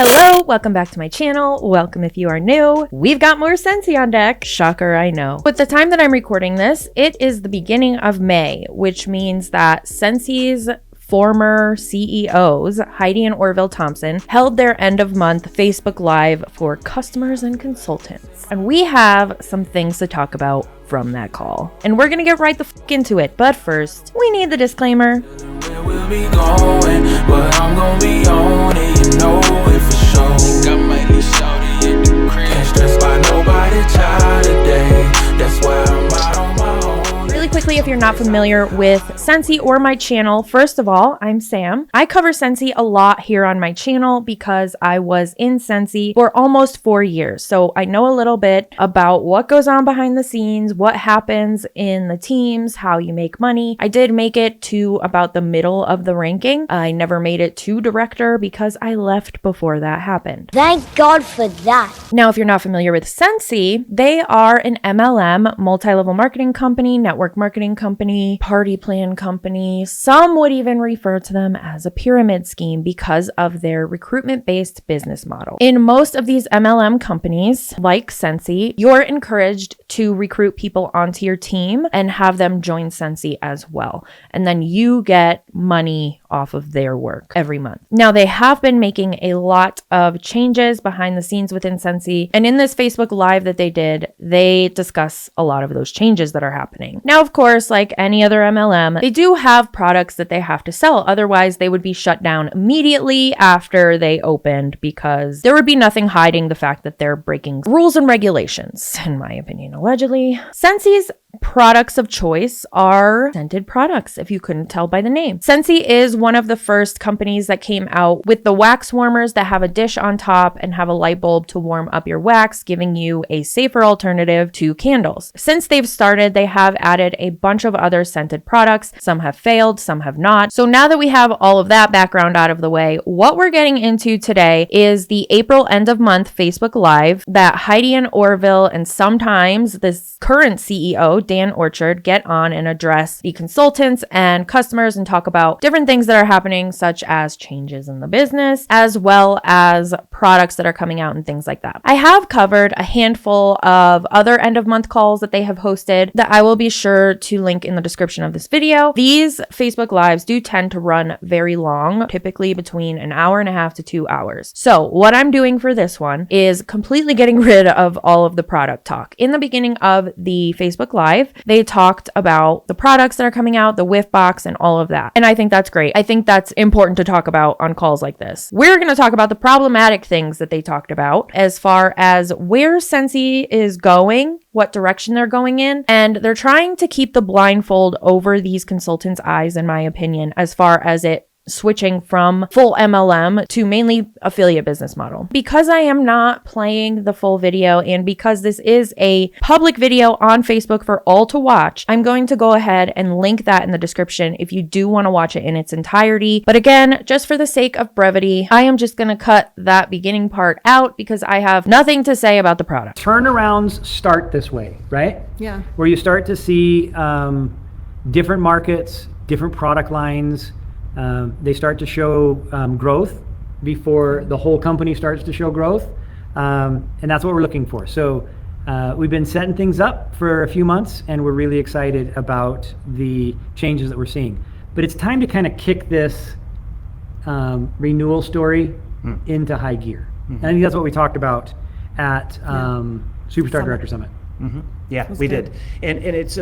Hello, welcome back to my channel. Welcome if you are new. We've got more Scentsy on deck. Shocker, I know. With the time that I'm recording this, it is the beginning of May, which means that Scentsy's former CEOs, Heidi and Orville Thompson, held their end of month Facebook Live for customers and consultants. And we have some things to talk about from that call. And we're gonna get right the fuck into it. But first, we need the disclaimer. Where we'll be going, but I'm gonna be on it, you know it for sure. Think I might need shawty at the crib. Can't stress by nobody child today. That's why I'm out on my own. Really quickly, if you're not familiar with Scentsy or my channel, first of all, I'm Sam. I cover Scentsy a lot here on my channel because I was in Scentsy for almost 4 years. So I know a little bit about what goes on behind the scenes, what happens in the teams, how you make money. I did make it to about the middle of the ranking. I never made it to director because I left before that happened. Thank God for that. Now, if you're not familiar with Scentsy, they are an MLM, multi-level marketing company, network marketing company, party plan company. Some would even refer to them as a pyramid scheme because of their recruitment-based business model. In most of these MLM companies, like Scentsy, you're encouraged to recruit people onto your team and have them join Scentsy as well. And then you get money off of their work every month. Now, they have been making a lot of changes behind the scenes within Scentsy. And in this Facebook Live that they did, they discuss a lot of those changes that are happening. Now, of course, like any other MLM, they do have products that they have to sell. Otherwise, they would be shut down immediately after they opened because there would be nothing hiding the fact that they're breaking rules and regulations, in my opinion, allegedly. Scentsy's products of choice are scented products, if you couldn't tell by the name. Scentsy is one of the first companies that came out with the wax warmers that have a dish on top and have a light bulb to warm up your wax, giving you a safer alternative to candles. Since they've started, they have added a bunch of other scented products. Some have failed, some have not. So now that we have all of that background out of the way, what we're getting into today is the April end of month Facebook Live that Heidi and Orville and sometimes this current CEO, Dan Orchard, get on and address the consultants and customers and talk about different things that are happening, such as changes in the business, as well as products that are coming out and things like that. I have covered a handful of other end of month calls that they have hosted that I will be sure to link in the description of this video. These Facebook Lives do tend to run very long, typically between an hour and a half to 2 hours. So what I'm doing for this one is completely getting rid of all of the product talk. In the beginning of the Facebook Live, they talked about the products that are coming out, the whiff box, and all of that. And I think that's great. I think that's important to talk about on calls like this. We're going to talk about the problematic things that they talked about as far as where Scentsy is going, what direction they're going in, and they're trying to keep the blindfold over these consultants' eyes, in my opinion, as far as it switching from full MLM to mainly affiliate business model. Because I am not playing the full video and because this is a public video on Facebook for all to watch, I'm going to go ahead and link that in the description if you do want to watch it in its entirety. But again, just for the sake of brevity, I am just going to cut that beginning part out because I have nothing to say about the product. Turnarounds start this way, right? Yeah. Where you start to see different markets, different product lines. They start to show growth before the whole company starts to show growth. And that's what we're looking for. So we've been setting things up for a few months and we're really excited about the changes that we're seeing. But it's time to kind of kick this renewal story into high gear. And I think that's what we talked about at Superstar Director Summit. Yeah, we did. And it's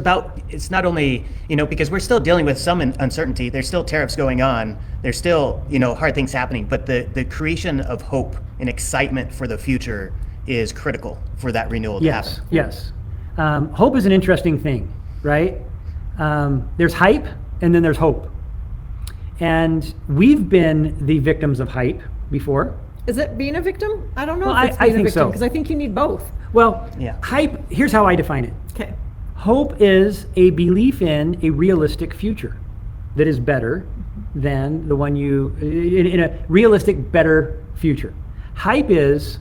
not only, because we're still dealing with some uncertainty. There's still tariffs going on. There's still, hard things happening. But the creation of hope and excitement for the future is critical for that renewal to happen. Yes. Hope is an interesting thing, right? There's hype and then there's hope. And we've been the victims of hype before. Is it being a victim? I don't know Well, if it's I being a think victim so. because I think you need both. Well, Yeah. hype, here's how I define it. Okay. Hope is a belief in a realistic future that is better than the one in a realistic, better future. Hype is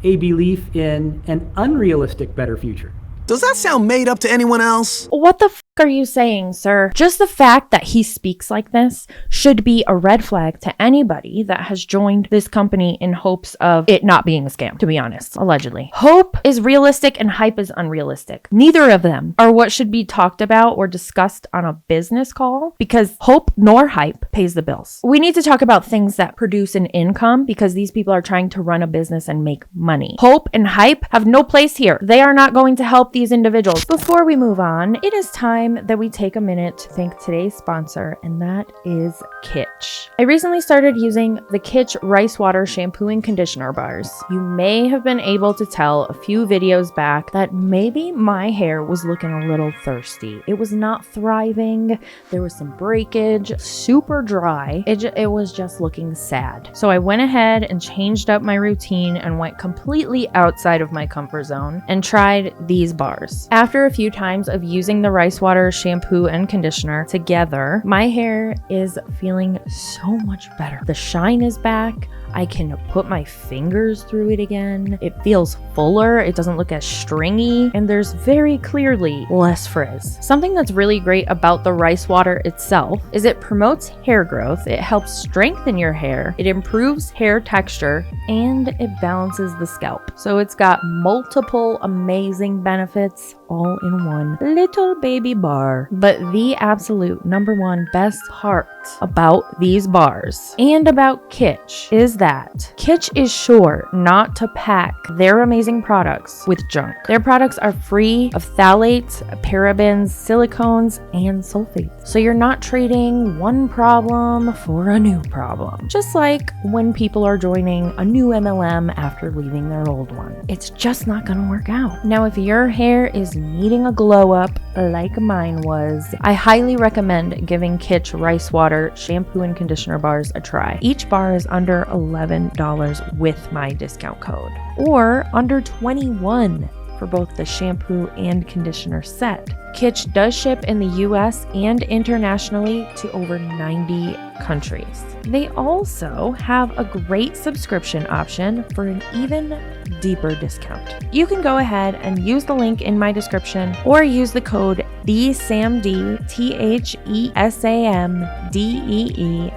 a belief in an unrealistic, better future. Does that sound made up to anyone else? What the are you saying, sir? Just the fact that he speaks like this should be a red flag to anybody that has joined this company in hopes of it not being a scam, to be honest, allegedly. Hope is realistic and hype is unrealistic. Neither of them are what should be talked about or discussed on a business call because hope nor hype pays the bills. We need to talk about things that produce an income because these people are trying to run a business and make money. Hope and hype have no place here. They are not going to help these individuals. Before we move on, it is time that we take a minute to thank today's sponsor, and that is Kitsch. I recently started using the Kitsch Rice Water Shampoo and Conditioner Bars. You may have been able to tell a few videos back that maybe my hair was looking a little thirsty. It was not thriving. There was some breakage, super dry. It was just looking sad. So I went ahead and changed up my routine and went completely outside of my comfort zone and tried these bars. After a few times of using the rice water shampoo and conditioner together, my hair is feeling so much better. The shine is back. I can put my fingers through it again. It feels fuller. It doesn't look as stringy, and there's very clearly less frizz. Something that's really great about the rice water itself is it promotes hair growth. It helps strengthen your hair. It improves hair texture, and it balances the scalp. So it's got multiple amazing benefits all in one little baby bar. But the absolute number one best part about these bars and about Kitsch is that Kitsch is sure not to pack their amazing products with junk. Their products are free of phthalates, parabens, silicones, and sulfates. So you're not trading one problem for a new problem. Just like when people are joining a new MLM after leaving their old one. It's just not gonna work out. Now, if your hair is needing a glow up like mine was, I highly recommend giving Kitsch Rice Water Shampoo and Conditioner Bars a try. Each bar is under $11 with my discount code, or under $21 for both the shampoo and conditioner set. Kitsch does ship in the US and internationally to over 90 countries. They also have a great subscription option for an even deeper discount. You can go ahead and use the link in my description or use the code THESAMDEE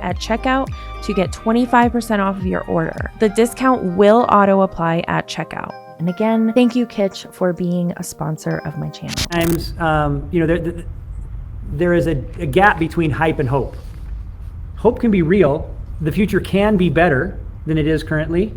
at checkout to get 25% off of your order. The discount will auto apply at checkout. And again, thank you, Kitsch, for being a sponsor of my channel. Sometimes, there is a gap between hype and hope. Hope can be real. The future can be better than it is currently.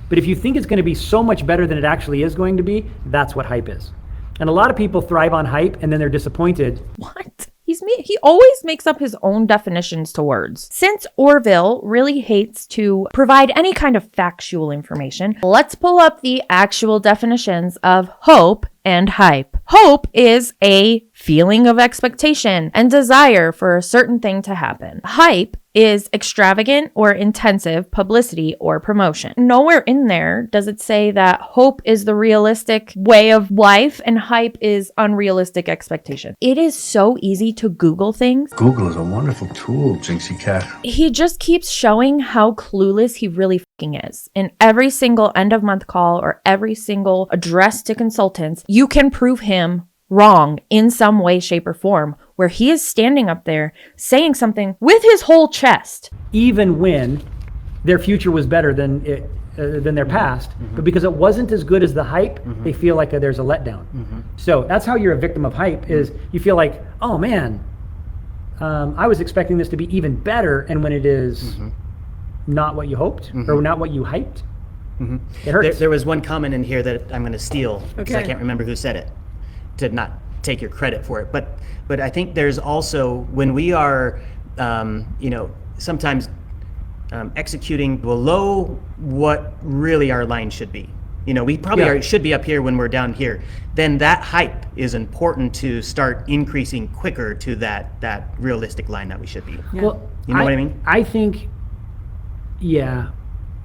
But if you think it's going to be so much better than it actually is going to be, that's what hype is. And a lot of people thrive on hype and then they're disappointed. What? He always makes up his own definitions to words. Since Orville really hates to provide any kind of factual information, let's pull up the actual definitions of hope and hype. Hope is a feeling of expectation and desire for a certain thing to happen. Hype is extravagant or intensive publicity or promotion. Nowhere in there does it say that hope is the realistic way of life and hype is unrealistic expectation. It is so easy to Google things. Google is a wonderful tool, Jinxie Cat. He just keeps showing how clueless he really fucking is. In every single end of month call or every single address to consultants, you can prove him wrong in some way, shape, or form, where he is standing up there saying something with his whole chest. Even when their future was better than their past, but because it wasn't as good as the hype, they feel like there's a letdown. So that's how you're a victim of hype, is you feel like, oh man, I was expecting this to be even better, and when it is not what you hoped or not what you hyped, it hurts. There was one comment in here that I'm going to steal because I Okay. can't remember who said it, to not take your credit for it. But I think there's also, when we are, sometimes executing below what really our line should be. We probably should be up here when we're down here. Then that hype is important to start increasing quicker to that realistic line that we should be. Well, You know what I mean? I think, yeah,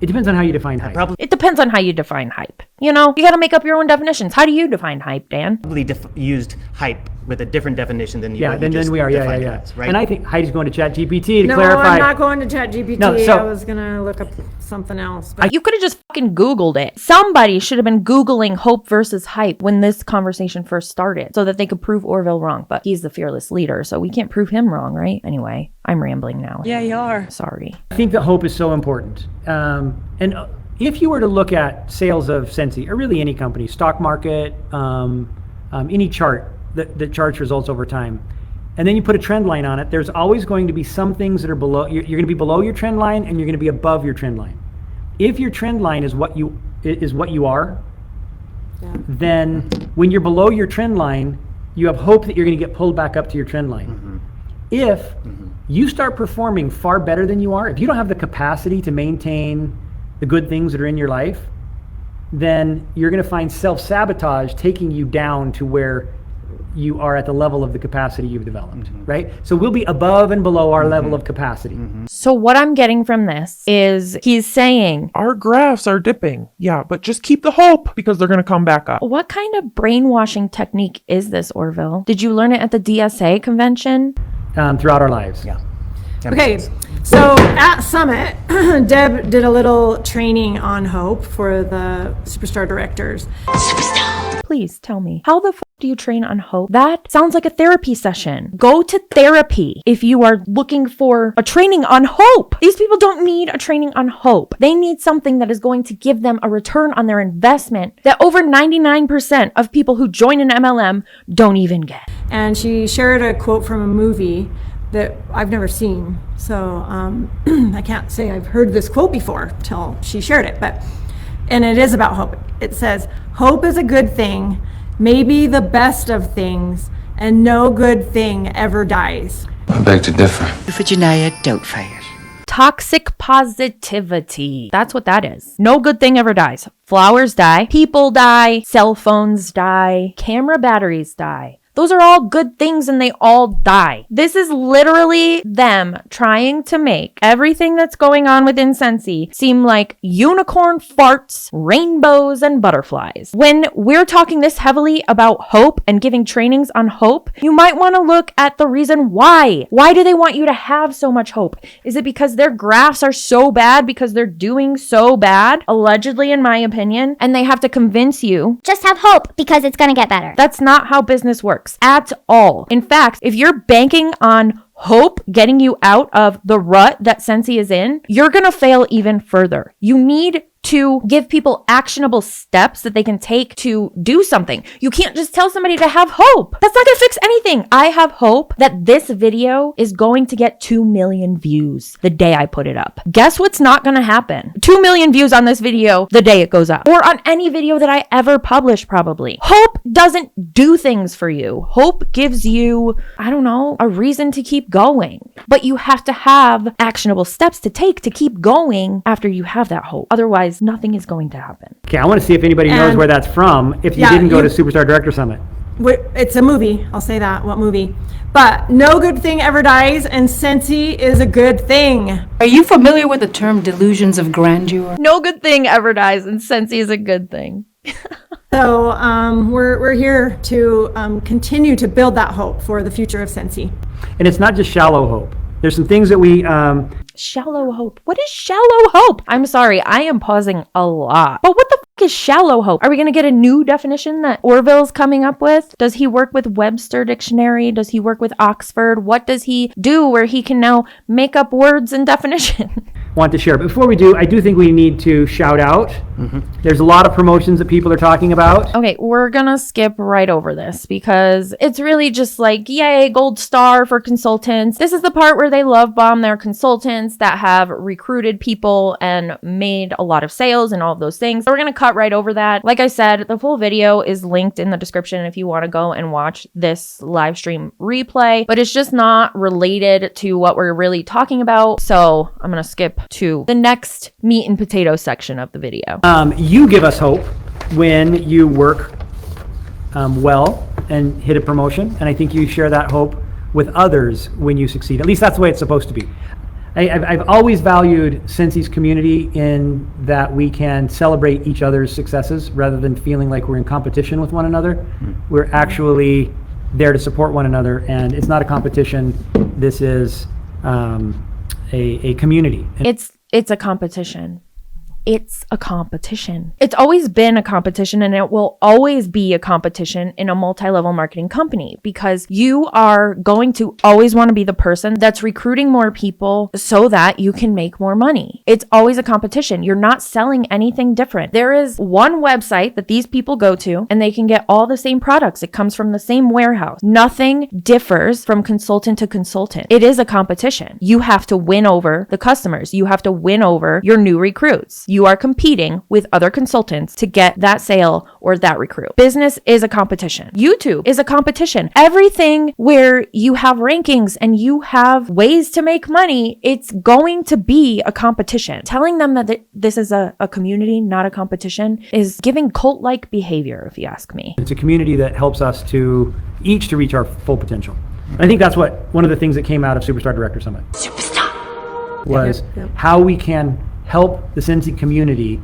it depends on how you define hype. It depends on how you define hype. You know, you got to make up your own definitions. How do you define hype, Dan? Probably used hype with a different definition than you. Yeah, then we are. Yeah. Right? And I think Heidi's going to ChatGPT to No, clarify. I'm not going to ChatGPT. No, so- I was gonna look up something else. But You could have just fucking Googled it. Somebody should have been Googling hope versus hype when this conversation first started so that they could prove Orville wrong. But he's the fearless leader, so we can't prove him wrong, right? Anyway, I'm rambling now. Yeah, you are. Sorry. I think that hope is so important. And if you were to look at sales of Scentsy, or really any company, stock market, any chart that charts results over time, and then you put a trend line on it, there's always going to be some things that are below. You're going to be below your trend line, and you're going to be above your trend line. If your trend line is what you are, then when you're below your trend line, you have hope that you're going to get pulled back up to your trend line. If you start performing far better than you are, if you don't have the capacity to maintain the good things that are in your life, then you're going to find self-sabotage taking you down to where you are at the level of the capacity you've developed, right? So we'll be above and below our level of capacity. So what I'm getting from this is he's saying, Our graphs are dipping. Yeah, but just keep the hope because they're going to come back up. what kind of brainwashing technique is this, Orville? Did you learn it at the DSA convention? Throughout our lives. Yeah. okay, so at Summit, Deb did a little training on hope for the Superstar directors. Please tell me, how the fuck do you train on hope? That sounds like a therapy session. Go to therapy if you are looking for a training on hope. These people don't need a training on hope. They need something that is going to give them a return on their investment that over 99% of people who join an MLM don't even get. And she shared a quote from a movie that I've never seen. So I can't say I've heard this quote before till she shared it, and it is about hope. It says, "Hope is a good thing, maybe the best of things, and no good thing ever dies." I beg to differ. Virginia, don't fire. Toxic positivity. That's what that is. No good thing ever dies. Flowers die, people die, cell phones die, camera batteries die. Those are all good things and they all die. This is literally them trying to make everything that's going on within Scentsy seem like unicorn farts, rainbows, and butterflies. When we're talking this heavily about hope and giving trainings on hope, you might want to look at the reason why. Why do they want you to have so much hope? Is it because their graphs are so bad because they're doing so bad? Allegedly, in my opinion, and they have to convince you. Just have hope because it's gonna get better. That's not how business works at all. In fact, if you're banking on hope getting you out of the rut that Scentsy is in, you're going to fail even further. You need to give people actionable steps that they can take to do something. You can't just tell somebody to have hope. That's not going to fix anything. I have hope that this video is going to get 2 million views the day I put it up. Guess what's not going to happen? 2 million views on this video the day it goes up, or on any video that I ever publish, probably. Hope doesn't do things for you. Hope gives you, I don't know, a reason to keep going. But you have to have actionable steps to take to keep going after you have that hope. Otherwise, nothing is going to happen. Okay, I want to see if anybody knows And- where that's from if you Yeah, didn't go you- to Superstar Director Summit. It's a movie. I'll say that. What movie? But no good thing ever dies, and Scentsy is a good thing. Are you familiar with the term delusions of grandeur? No good thing ever dies, and Scentsy is a good thing. So we're here to continue to build that hope for the future of Scentsy. And it's not just shallow hope. There's some things that we, Shallow hope. What is shallow hope? I'm sorry, I am pausing a lot. But what the fuck is shallow hope? Are we going to get a new definition that Orville's coming up with? Does he work with Webster Dictionary? Does he work with Oxford? What does he do where he can now make up words and definition? want to share. But before we do, I do think we need to shout out. There's a lot of promotions that people are talking about. Okay, we're gonna skip right over this because it's really just like, yay, gold star for consultants. This is the part where they love bomb their consultants that have recruited people and made a lot of sales and all of those things. So we're gonna cut right over that. Like I said, the full video is linked in the description if you want to go and watch this live stream replay, but it's just not related to what we're really talking about. So I'm gonna skip to the next meat and potato section of the video. You give us hope when you work well and hit a promotion, and I think you share that hope with others when you succeed. At least that's the way it's supposed to be. I've always valued Scentsy's community in that we can celebrate each other's successes rather than feeling like we're in competition with one another. We're actually there to support one another, and it's not a competition. This is a community. It's a competition. It's a competition. It's always been a competition, and it will always be a competition in a multi-level marketing company, because you are going to always want to be the person that's recruiting more people so that you can make more money. It's always a competition. You're not selling anything different. There is one website that these people go to and they can get all the same products. It comes from the same warehouse. Nothing differs from consultant to consultant. It is a competition. You have to win over the customers. You have to win over your new recruits. You are competing with other consultants to get that sale or that recruit. Business is a competition. YouTube is a competition. Everything where you have rankings and you have ways to make money, it's going to be a competition. Telling them that this is a community, not a competition, is giving cult-like behavior, if you ask me. It's a community that helps us to reach our full potential. I think that's one of the things that came out of Superstar Director Summit. Was how we can help the Scentsy community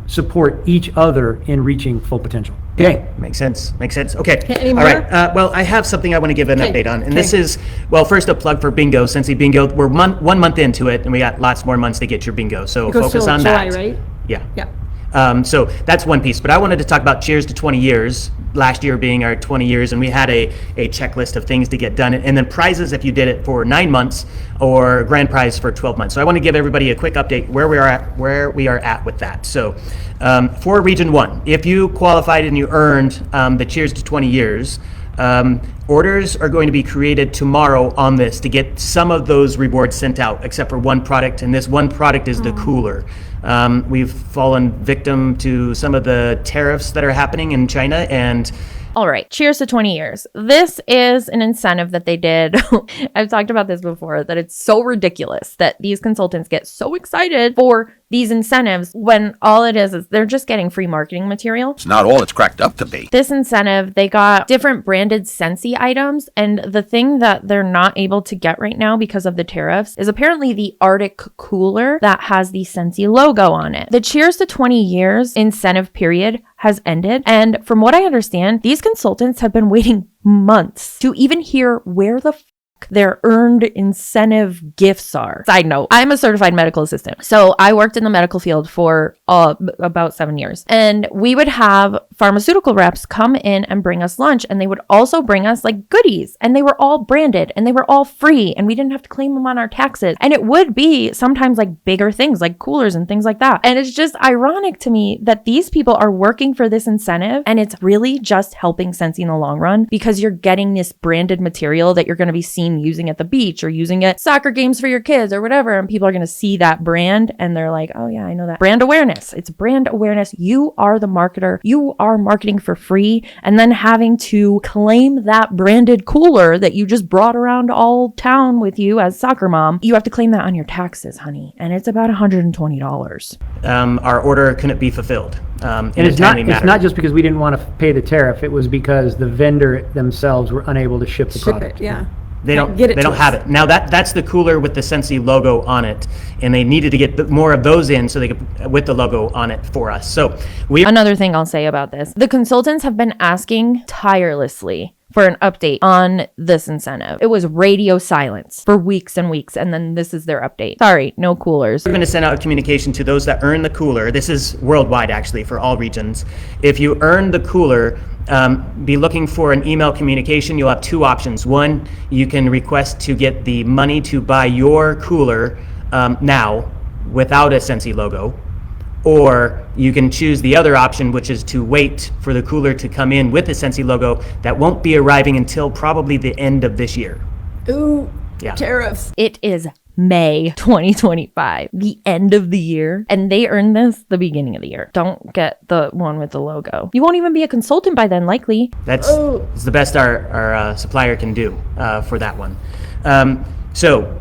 support each other in reaching full potential. Okay. Makes sense. Okay. Any All more? right. Well, I have something I want to give an update on. And this is, well, first a plug for Bingo, Scentsy Bingo. We're 1 month into it, and we got lots more months to get your bingo. So It goes focus till on July, that. right? Yeah. So that's one piece. But I wanted to talk about Cheers to 20 years, last year being our 20 years, and we had a checklist of things to get done, and then prizes if you did it for 9 months, or grand prize for 12 months. So I want to give everybody a quick update where we are at with that. So for Region 1, if you qualified and you earned the Cheers to 20 years, orders are going to be created tomorrow on this to get some of those rewards sent out, except for one product, and this one product is the cooler. We've fallen victim to some of the tariffs that are happening in China, and All right, cheers to 20 years. This is an incentive that they did. I've talked about this before, that it's so ridiculous that these consultants get so excited for these incentives when all it is they're just getting free marketing material. It's not all it's cracked up to be. This incentive, they got different branded Scentsy items, and the thing that they're not able to get right now because of the tariffs is apparently the Arctic cooler that has the Scentsy logo on it. The Cheers to 20 years incentive period has ended, and from what I understand, these consultants have been waiting months to even hear where the their earned incentive gifts are. Side note, I'm a certified medical assistant. So I worked in the medical field for about 7 years. And we would have pharmaceutical reps come in and bring us lunch. And they would also bring us like goodies. And they were all branded and they were all free. And we didn't have to claim them on our taxes. And it would be sometimes like bigger things like coolers and things like that. And it's just ironic to me that these people are working for this incentive. And it's really just helping Scentsy in the long run, because you're getting this branded material that you're going to be seen using at the beach or using at soccer games for your kids or whatever, and people are going to see that brand and they're like, oh yeah, I know that. Brand awareness. It's brand awareness. You are the marketer. You are marketing for free, and then having to claim that branded cooler that you just brought around all town with you as soccer mom. You have to claim that on your taxes, honey, and it's about $120. Our order couldn't be fulfilled. And it's not just because we didn't want to pay the tariff. It was because the vendor themselves were unable to ship the product. Yeah. They don't have it. Now that's the cooler with the Scentsy logo on it, and they needed to get more of those in so they could, with the logo on it for us. So another thing I'll say about this, the consultants have been asking tirelessly for an update on this incentive. It was radio silence for weeks and weeks, and then this is their update. Sorry, no coolers. We're going to send out a communication to those that earn the cooler. This is worldwide, actually, for all regions. If you earn the cooler, be looking for an email communication. You'll have two options. One, you can request to get the money to buy your cooler now without a Scentsy logo. Or you can choose the other option, which is to wait for the cooler to come in with the Scentsy logo. That won't be arriving until probably the end of this year. Ooh, yeah. Tariffs. It is May 2025, the end of the year, and they earned this the beginning of the year. Don't get the one with the logo. You won't even be a consultant by then, likely. That's the best our supplier can do for that one. So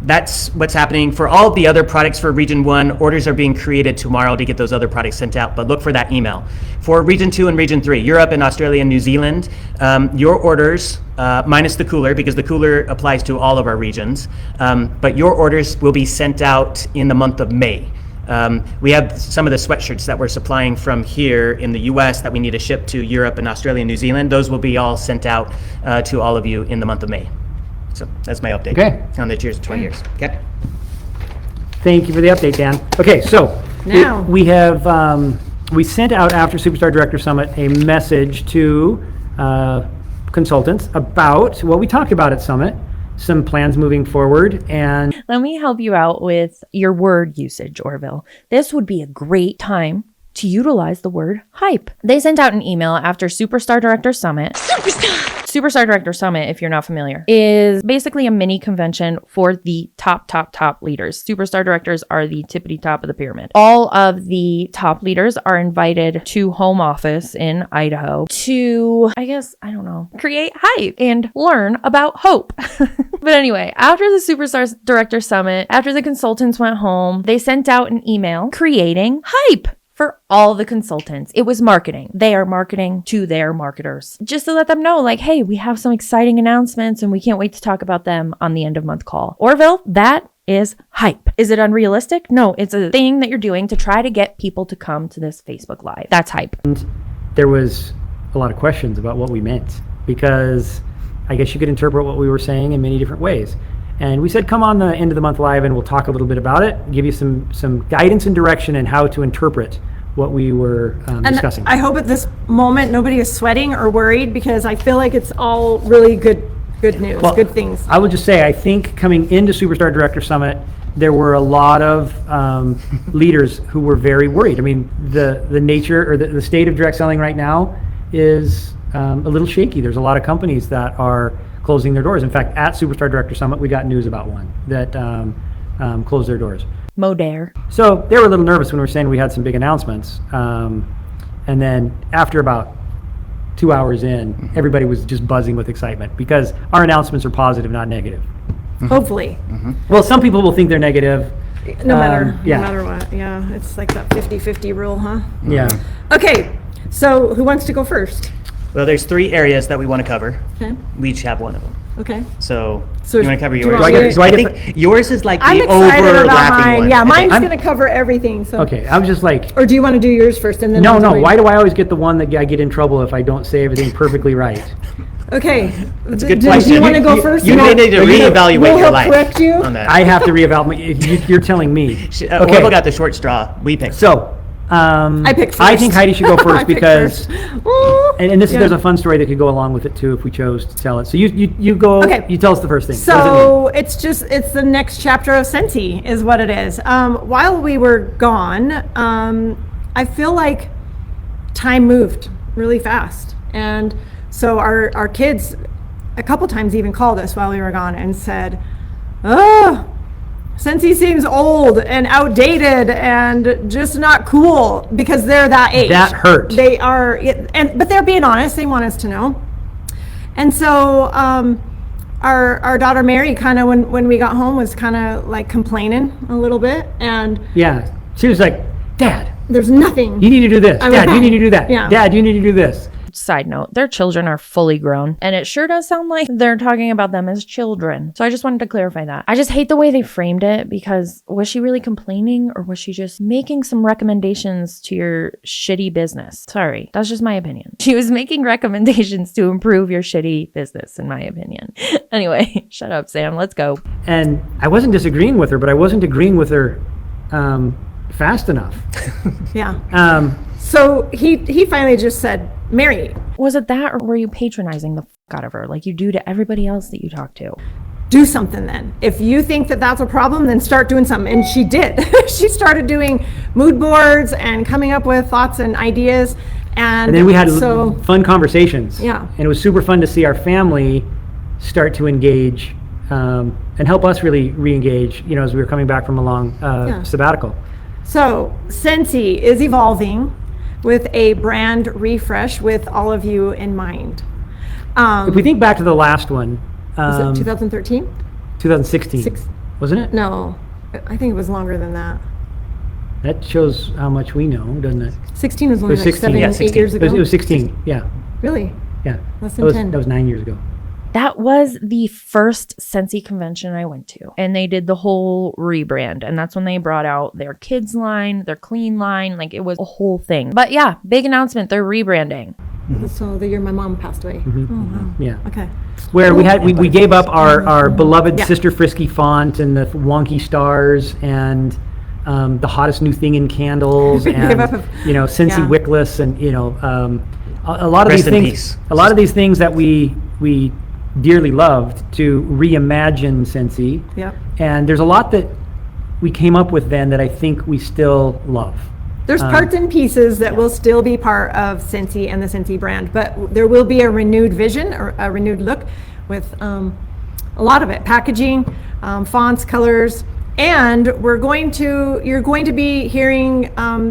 that's what's happening. For all of the other products for Region 1, orders are being created tomorrow to get those other products sent out, but look for that email. For Region 2 and Region 3, Europe and Australia and New Zealand, your orders minus the cooler, because the cooler applies to all of our regions. But your orders will be sent out in the month of May. We have some of the sweatshirts that we're supplying from here in the US that we need to ship to Europe and Australia and New Zealand. Those will be all sent out to all of you in the month of May. So that's my update on the Cheers to 20 years. Okay. Thank you for the update, Dan. Okay, so Now. we have, we sent out after Superstar Director Summit a message to consultants about what we talked about at Summit, some plans moving forward, and Let me help you out with your word usage, Orville. This would be a great time to utilize the word hype. They sent out an email after Superstar Director Summit. Superstar Director Summit, if you're not familiar, is basically a mini convention for the top leaders. Superstar directors are the tippity top of the pyramid. All of the top leaders are invited to home office in Idaho to, create hype and learn about hope. But anyway, after the Superstar Director Summit, after the consultants went home, they sent out an email creating hype for all the consultants. It was marketing. They are marketing to their marketers just to let them know, like, hey, we have some exciting announcements and we can't wait to talk about them on the end of month call. Orville, that is hype. Is it unrealistic? No, it's a thing that you're doing to try to get people to come to this Facebook Live. That's hype. And there was a lot of questions about what we meant, because I guess you could interpret what we were saying in many different ways. And we said, come on the end of the month live and we'll talk a little bit about it, give you some guidance and direction in how to interpret what we were discussing. I hope at this moment nobody is sweating or worried, because I feel like it's all really good news, good things. I will just say, I think coming into Superstar Director Summit, there were a lot of leaders who were very worried. I mean, the nature or the state of direct selling right now is a little shaky. There's a lot of companies that are closing their doors. In fact, at Superstar Director Summit, we got news about one that closed their doors. Modare. So they were a little nervous when we were saying we had some big announcements. And then after about 2 hours in, everybody was just buzzing with excitement, because our announcements are positive, not negative. Hopefully. Well, some people will think they're negative. No matter yeah. what. Yeah, it's like that 50-50 rule, huh? Yeah. Okay, so who wants to go first? Well, there's 3 areas that we want to cover. Okay. We each have one of them. Okay. So So you want to cover do you yours? want me to- I think yours is like I'm the excited about overlapping mine. one. Yeah, I think. mine's going to cover everything. So. Okay, I was just like, Or do you want to do yours first and then? no, I'll no, do why mine? do I always get the one that I get in trouble if I don't say everything perfectly right? Okay. That's a good Do question. you want to go first? You may need to reevaluate we'll your help life correct you. on that. I have to reevaluate, you're telling me. Orville got the short straw. We picked. So, I picked I first. think Heidi should go I first picked because, first. Ooh. and this Yeah. there's a fun story that could go along with it too if we chose to tell it. So you go, Okay. you tell us the first thing. What does it mean? So it's the next chapter of Scentsy is what it is. While we were gone, I feel like time moved really fast. And so our kids a couple times even called us while we were gone and said, oh, Scentsy seems old and outdated and just not cool, because they're that age. That hurt. They are, but they're being honest. They want us to know. And so our daughter Mary kind of, when we got home, was kind of like complaining a little bit. And Yeah, she was like, Dad, there's nothing. you need to do this. I Dad, went you need back. to do that. Yeah. Dad, you need to do this. Side note, their children are fully grown, and it sure does sound like they're talking about them as children. So I just wanted to clarify that. I just hate the way they framed it, because was she really complaining, or was she just making some recommendations to your shitty business? Sorry, that's just my opinion. She was making recommendations to improve your shitty business, in my opinion. Anyway, shut up, Sam. Let's go. And I wasn't disagreeing with her, but I wasn't agreeing with her fast enough. Yeah. So he finally just said, Mary, Was it that, or were you patronizing the fuck out of her like you do to everybody else that you talk to? do something then. If you think that that's a problem, then start doing something. And she did. She started doing mood boards and coming up with thoughts and ideas. And then we had so fun conversations. Yeah. And it was super fun to see our family start to engage and help us really re-engage, you know, as we were coming back from a long sabbatical. So Scentsy is evolving with a brand refresh with all of you in mind. If we think back to the last one, Was it 2013? 2016, wasn't it? No, I think it was longer than that. That shows how much we know, doesn't it? 16 was only It was like 16, 8 years ago. It was 16, yeah. Really? Yeah. Less That than was, 10. that was 9 years ago. That was the first Scentsy convention I went to, and they did the whole rebrand, and that's when they brought out their kids line, their clean line, like it was a whole thing. But yeah, big announcement, they're rebranding. So the year my mom passed away. Oh, wow. Yeah. Okay. Where we gave up our beloved Sister Frisky font and the wonky stars and the hottest new thing in candles and Scentsy wickless and a lot of Rest these in things. peace. A lot of these things that we dearly loved to reimagine Scentsy. Yep. And there's a lot that we came up with then that I think we still love. There's parts and pieces that will still be part of Scentsy and the Scentsy brand, but there will be a renewed vision or a renewed look with a lot of it, packaging, fonts, colors, and you're going to be hearing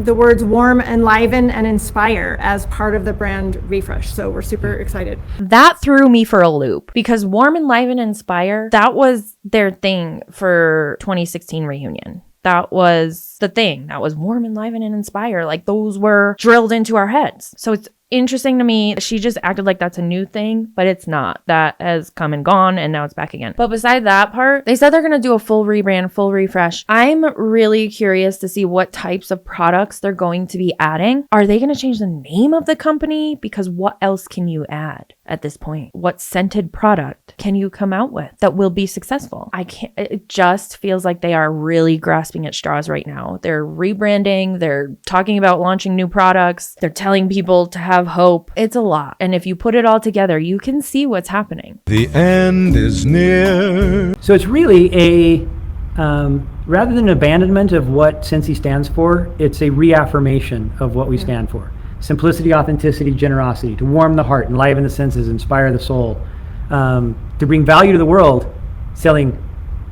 the words warm, enliven, and inspire as part of the brand refresh. So we're super excited. That threw me for a loop because warm, enliven, inspire, that was their thing for 2016 reunion. That was the thing. That was warm, enliven, and inspire. Like those were drilled into our heads. So it's interesting to me. She just acted like that's a new thing, but it's not. That has come and gone, and now it's back again. But beside that part, they said they're going to do a full rebrand, full refresh. I'm really curious to see what types of products they're going to be adding. Are they going to change the name of the company? Because what else can you add at this point? What scented product can you come out with that will be successful? It just feels like they are really grasping at straws right now. They're rebranding. They're talking about launching new products. They're telling people to have hope. It's a lot. And if you put it all together, you can see what's happening. The end is near. So it's really a, rather than an abandonment of what Scentsy stands for, it's a reaffirmation of what we stand for. Simplicity, authenticity, generosity, to warm the heart, enliven the senses, inspire the soul, to bring value to the world, selling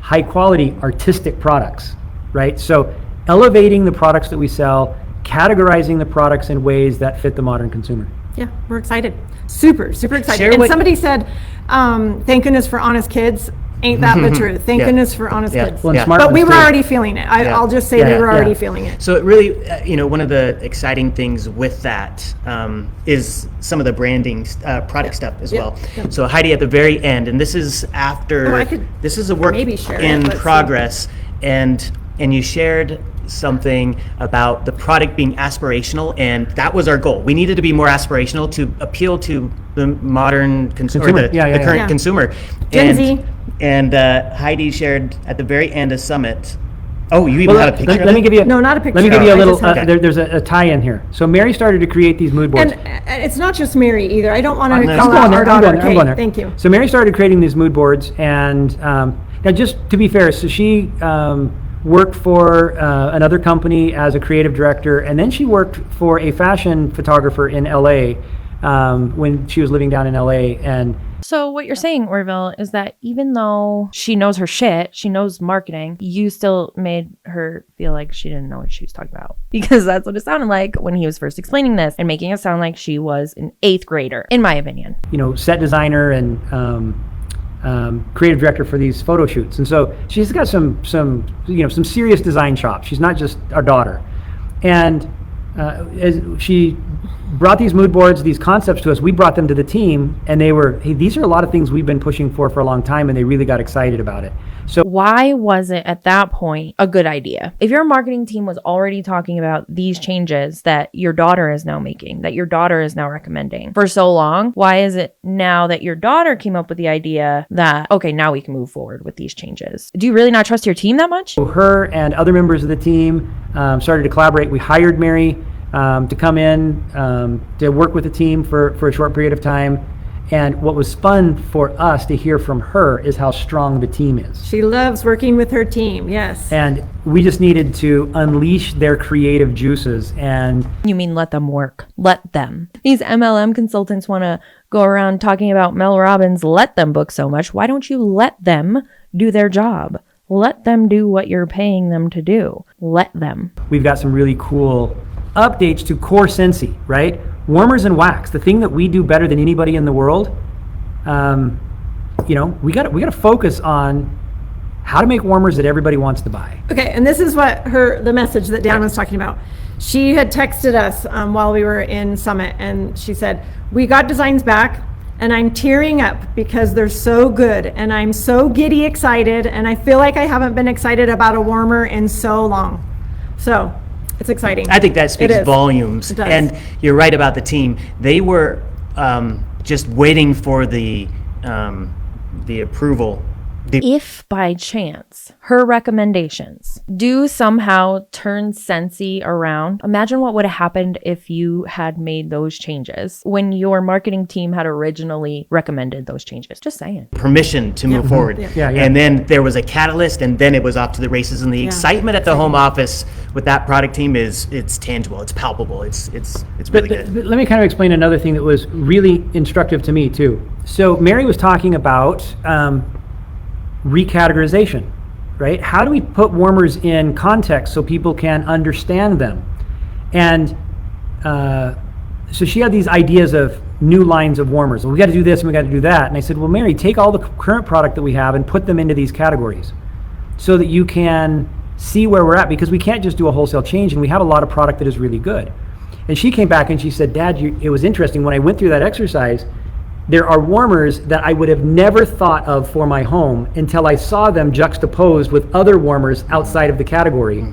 high quality artistic products, right? So elevating the products that we sell, categorizing the products in ways that fit the modern consumer. Yeah, we're excited. Super excited. And somebody said, thank goodness for honest kids. Ain't that the truth? Thank goodness for honest kids. Well, but we were already feeling it. I'll just say we were already feeling it. So it really, one of the exciting things with that is some of the branding product stuff as well. So Heidi, at the very end, and this is after, this is a work in progress, and you shared something about the product being aspirational, and that was our goal. We needed to be more aspirational to appeal to the modern consumer, the current consumer. Gen Z. And Heidi shared at the very end of Summit. Oh, you even had a picture? Let me give you. No, not a picture. Let me give you a little. There's a tie-in here. So Mary started to create these mood boards. And it's not just Mary either. I don't want to call out our daughter. I'm going there. Thank you. So Mary started creating these mood boards, and now just to be fair, so she worked for another company as a creative director, and then she worked for a fashion photographer in LA when she was living down in LA. And so what you're saying, Orville, is that even though she knows her shit, she knows marketing, you still made her feel like she didn't know what she was talking about. Because that's what it sounded like when he was first explaining this and making it sound like she was an 8th grader, in my opinion. Set designer and creative director for these photo shoots. And so she's got some serious design chops. She's not just our daughter. And as she brought these mood boards, these concepts to us, we brought them to the team, and they were, hey, these are a lot of things we've been pushing for a long time, and they really got excited about it. So why was it at that point a good idea? If your marketing team was already talking about these changes that your daughter is now making, that your daughter is now recommending for so long, why is it now that your daughter came up with the idea that, okay, now we can move forward with these changes? Do you really not trust your team that much? Her and other members of the team started to collaborate. We hired Mary to come in to work with the team for a short period of time. And what was fun for us to hear from her is how strong the team is. She loves working with her team, yes. And we just needed to unleash their creative juices. And you mean let them work? Let them. These MLM consultants want to go around talking about Mel Robbins' let them book so much. Why don't you let them do their job? Let them do what you're paying them to do. Let them. We've got some really cool updates to core Scentsy, right? Warmers and wax, the thing that we do better than anybody in the world. We got to focus on how to make warmers that everybody wants to buy. Okay, and this is what the message that Dan was talking about. She had texted us while we were in Summit, and she said, we got designs back, and I'm tearing up because they're so good, and I'm so giddy excited, and I feel like I haven't been excited about a warmer in so long. So it's exciting. I think that speaks volumes. It does. And you're right about the team. They were just waiting for the approval. If by chance her recommendations do somehow turn Scentsy around, imagine what would have happened if you had made those changes when your marketing team had originally recommended those changes. Just saying. Permission to move forward. And then there was a catalyst, and then it was off to the races. And the excitement at the home office with that product team it's tangible, it's palpable, it's really good. But let me kind of explain another thing that was really instructive to me too. So Mary was talking about recategorization, right? How do we put warmers in context so people can understand them? And so she had these ideas of new lines of warmers. Well, we got to do this and we got to do that. And I said, well, Mary, take all the current product that we have and put them into these categories so that you can see where we're at, because we can't just do a wholesale change, and we have a lot of product that is really good. And she came back and she said, Dad, it was interesting. When I went through that exercise, there are warmers that I would have never thought of for my home until I saw them juxtaposed with other warmers outside of the category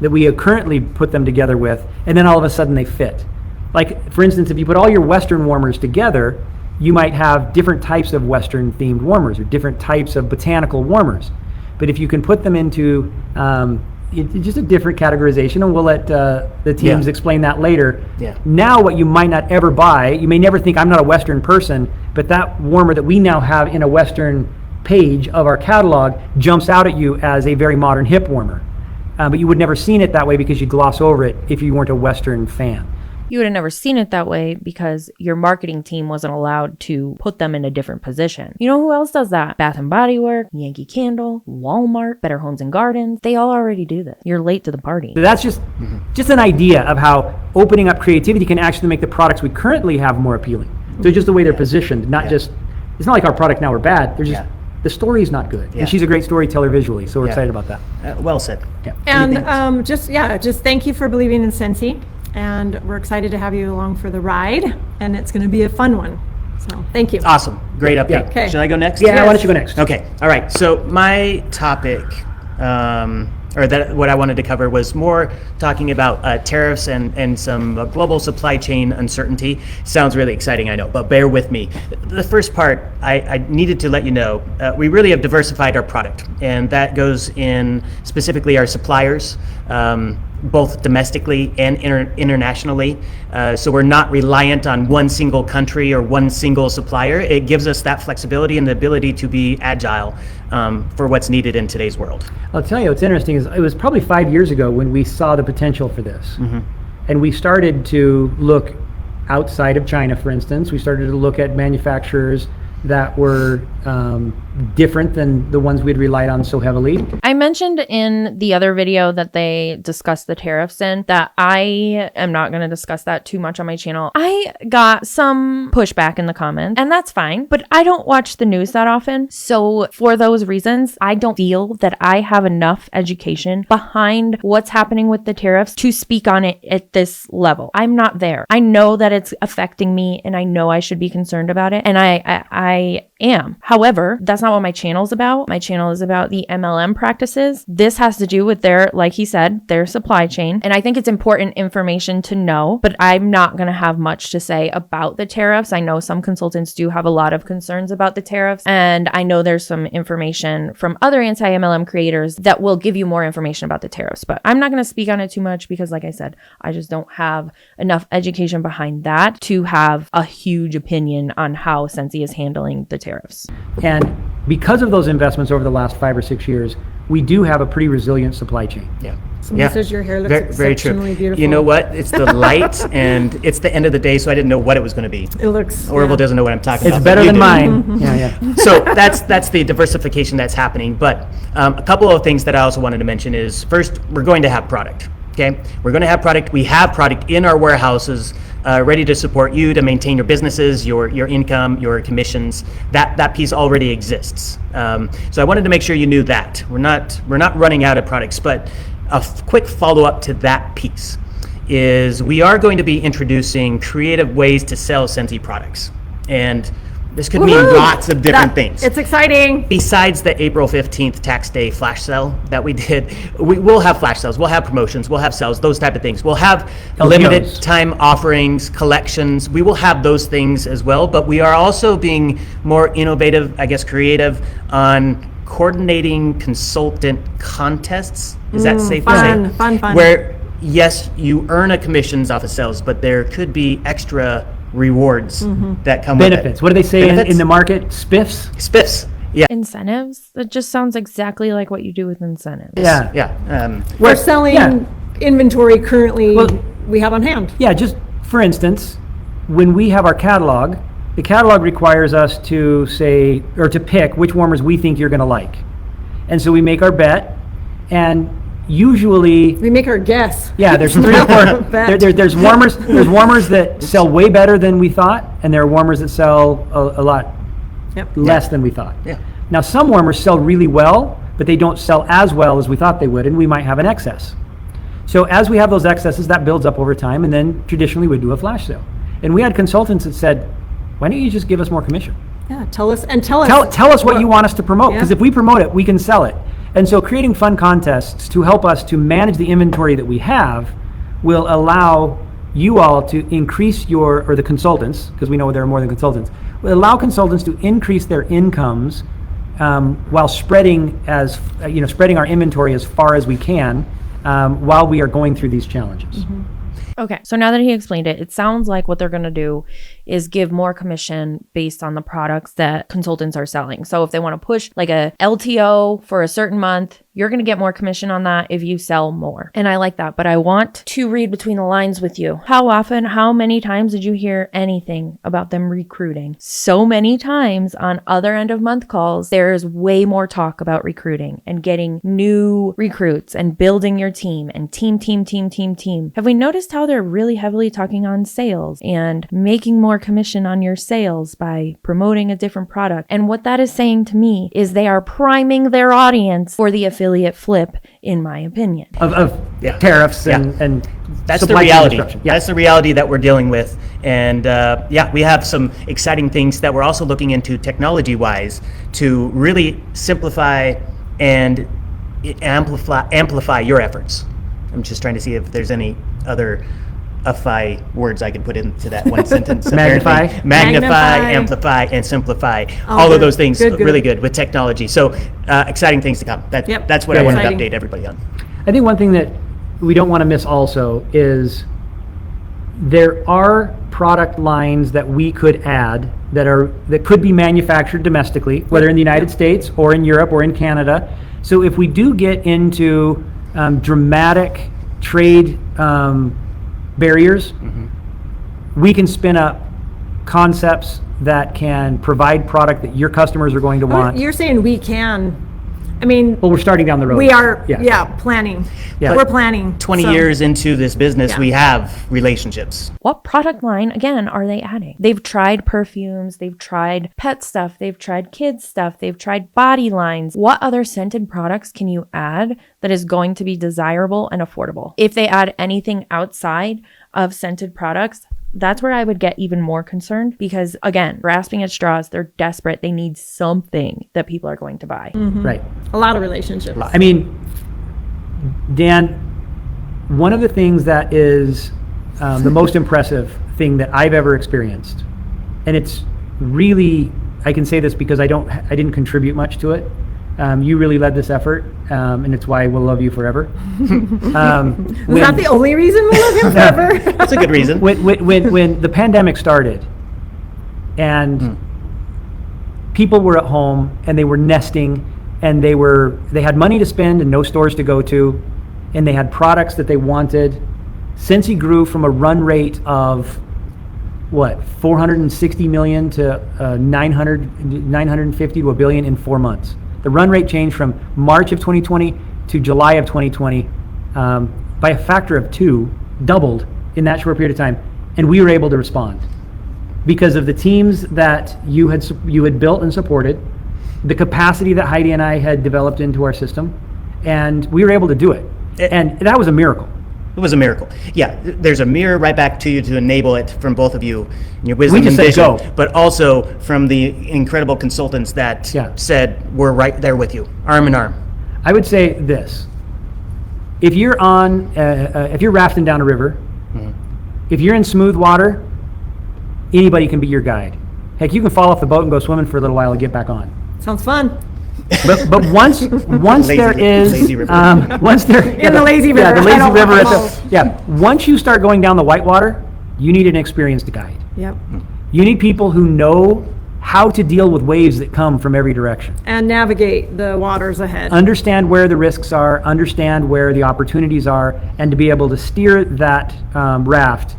that we currently put them together with, and then all of a sudden they fit. Like, for instance, if you put all your Western warmers together, you might have different types of Western themed warmers or different types of botanical warmers. But if you can put them into just a different categorization, and we'll let the teams explain that later. Now what you might not ever buy, you may never think, I'm not a Western person, but that warmer that we now have in a Western page of our catalog jumps out at you as a very modern hip warmer. But you would never seen it that way because you gloss over it if you weren't a Western fan. You would have never seen it that way because your marketing team wasn't allowed to put them in a different position. You know who else does that? Bath and Body Works, Yankee Candle, Walmart, Better Homes and Gardens. They all already do this. You're late to the party. So that's just an idea of how opening up creativity can actually make the products we currently have more appealing. So just the way they're positioned, not just, it's not like our product now are bad. They're just, the story's not good. And she's a great storyteller visually, so we're excited about that. Well said. And just thank you for believing in Scentsy. And we're excited to have you along for the ride, and it's going to be a fun one. So thank you. Awesome. Great update. Okay. Should I go next? Yeah, why don't you go next? Okay. All right. So my topic, what I wanted to cover was more talking about tariffs and some global supply chain uncertainty. Sounds really exciting, I know, but bear with me. The first part, I needed to let you know, we really have diversified our product, and that goes in specifically our suppliers, both domestically and internationally. So we're not reliant on one single country or one single supplier. It gives us that flexibility and the ability to be agile for what's needed in today's world. I'll tell you what's interesting is it was probably 5 years ago when we saw the potential for this. And we started to look outside of China, for instance. We started to look at manufacturers that were different than the ones we'd relied on so heavily. I mentioned in the other video that they discussed the tariffs in that I am not going to discuss that too much on my channel. I got some pushback in the comments, and that's fine, but I don't watch the news that often. So for those reasons, I don't feel that I have enough education behind what's happening with the tariffs to speak on it at this level. I'm not there. I know that it's affecting me, and I know I should be concerned about it, and I am. However, that's not what my channel is about. My channel is about the MLM practices. This has to do with their, like he said, their supply chain. And I think it's important information to know, but I'm not going to have much to say about the tariffs. I know some consultants do have a lot of concerns about the tariffs. And I know there's some information from other anti-MLM creators that will give you more information about the tariffs, but I'm not going to speak on it too much because, like I said, I just don't have enough education behind that to have a huge opinion on how Scentsy is handling the tariffs. And because of those investments over the last 5 or 6 years, we do have a pretty resilient supply chain. Somebody says your hair looks very exceptionally true. beautiful. You know what? It's the light, and it's the end of the day, so I didn't know what it was going to be. It looks... Orville doesn't know what I'm talking about. It's better but you than do. mine. Yeah. So that's the diversification that's happening. But a couple of things that I also wanted to mention is, first, we're going to have product. Okay, we're going to have product. We have product in our warehouses ready to support you to maintain your businesses, your income, your commissions. That piece already exists. So I wanted to make sure you knew that we're not running out of products. But a quick follow up to that piece is we are going to be introducing creative ways to sell Scentsy products. And This could mean lots of different things. It's exciting. Besides the April 15th tax day flash sale that we did, we will have flash sales, we'll have promotions, we'll have sales, those type of things. We'll have limited time offerings, collections. We will have those things as well, but we are also being more innovative, I guess creative, on coordinating consultant contests. Is that safe to say? Fun. Where, yes, you earn a commissions off of sales, but there could be extra rewards that come Benefits. with it. What do they say in the market? Spiffs? Spiffs. Yeah. Incentives? That just sounds exactly like what you do with incentives. Yeah. Yeah. We're selling inventory currently we have on hand. Yeah, just for instance, when we have our catalog, the catalog requires us to say, or to pick which warmers we think you're going to like. And so we make our bet, and usually We make our guess. yeah, there's 3 or 4. Bet. There's warmers. There's warmers that sell way better than we thought, and there are warmers that sell a lot less than we thought. Yeah. Now, some warmers sell really well, but they don't sell as well as we thought they would, and we might have an excess. So as we have those excesses, that builds up over time, and then traditionally we'd do a flash sale. And we had consultants that said, "Why don't you just give us more commission? Yeah, tell us Tell us what you want us to promote, because if we promote it, we can sell it." And so creating fun contests to help us to manage the inventory that we have will allow you all to increase or the consultants, because we know there are more than consultants, will allow consultants to increase their incomes while spreading our inventory as far as we can while we are going through these challenges. Okay, so now that he explained it, it sounds like what they're going to do is give more commission based on the products that consultants are selling. So if they want to push like a LTO for a certain month, you're going to get more commission on that if you sell more. And I like that, but I want to read between the lines with you. How many times did you hear anything about them recruiting? So many times on other end of month calls, there's way more talk about recruiting and getting new recruits and building your team and team. Have we noticed how they're really heavily talking on sales and making more commission on your sales by promoting a different product? And what that is saying to me is they are priming their audience for the affiliate flip, in my opinion. Of tariffs and that's the supply chain reality. disruption. That's the reality that we're dealing with. And we have some exciting things that we're also looking into technology-wise to really simplify and amplify your efforts. I'm just trying to see if there's any other words I can put into that one sentence. Magnify, amplify, and simplify. All of those things really good with technology. So exciting things to come. That's what I wanted to update everybody on. I think one thing that we don't want to miss also is there are product lines that we could add that could be manufactured domestically, whether in the United States or in Europe or in Canada. So if we do get into dramatic trade barriers, we can spin up concepts that can provide product that your customers are going to want. You're saying we can. I mean, well, we're starting down the road. We are, planning. Yeah. We're planning. 20 years into this business, we have relationships. What product line, again, are they adding? They've tried perfumes, they've tried pet stuff, they've tried kids stuff, they've tried body lines. What other scented products can you add that is going to be desirable and affordable? If they add anything outside of scented products, that's where I would get even more concerned, because again, grasping at straws, they're desperate. They need something that people are going to buy. Right. A lot of relationships. I mean, Dan, one of the things that is the most impressive thing that I've ever experienced, and it's really, I can say this because I didn't contribute much to it. You really led this effort, and it's why we'll love you forever. Was that the only reason we'll love him forever? That's a good reason. When the pandemic started, and people were at home and they were nesting, and they had money to spend and no stores to go to, and they had products that they wanted. Scentsy grew from a run rate of 460 million to 950 to $1 billion in 4 months. The run rate changed from March of 2020 to July of 2020 by a factor of 2, doubled in that short period of time, and we were able to respond because of the teams that you had built and supported, the capacity that Heidi and I had developed into our system, and we were able to do it. And that was a miracle. It was a miracle. Yeah, there's a mirror right back to you to enable it from both of you, your wisdom just and said vision, go. but also from the incredible consultants that said we're right there with you, arm in arm. I would say this: if you're if you're rafting down a river, if you're in smooth water, anybody can be your guide. Heck, you can fall off the boat and go swimming for a little while and get back on. Sounds fun. But once there is lazy river. once there In the lazy river. yeah, the I lazy don't river want at those. the, yeah, once you start going down the white water, you need an experienced guide. Yep. You need people who know how to deal with waves that come from every direction. And navigate the waters ahead. Understand where the risks are, understand where the opportunities are, and to be able to steer that raft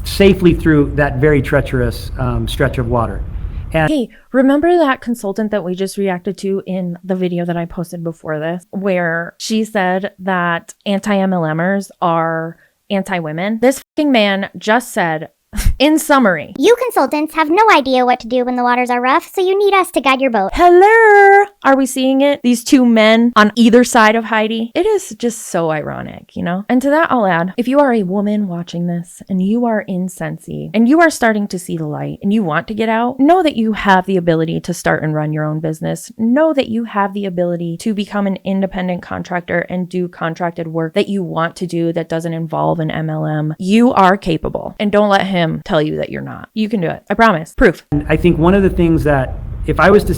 safely through that very treacherous stretch of water. And Hey, remember that consultant that we just reacted to in the video that I posted before this, where she said that anti-mlmers are anti-women? This fucking man just said, in summary, You consultants have no idea what to do when the waters are rough, so you need us to guide your boat. hello, are we seeing it? These two men on either side of Heidi. It is just so ironic, you know? And to that I'll add, if you are a woman watching this and you are in Scentsy and you are starting to see the light and you want to get out, know that you have the ability to start and run your own business. Know that you have the ability to become an independent contractor and do contracted work that you want to do that doesn't involve an MLM. You are capable, and don't let him tell you that you're not. You can do it. I promise. Proof. I think one of the things that, if I was to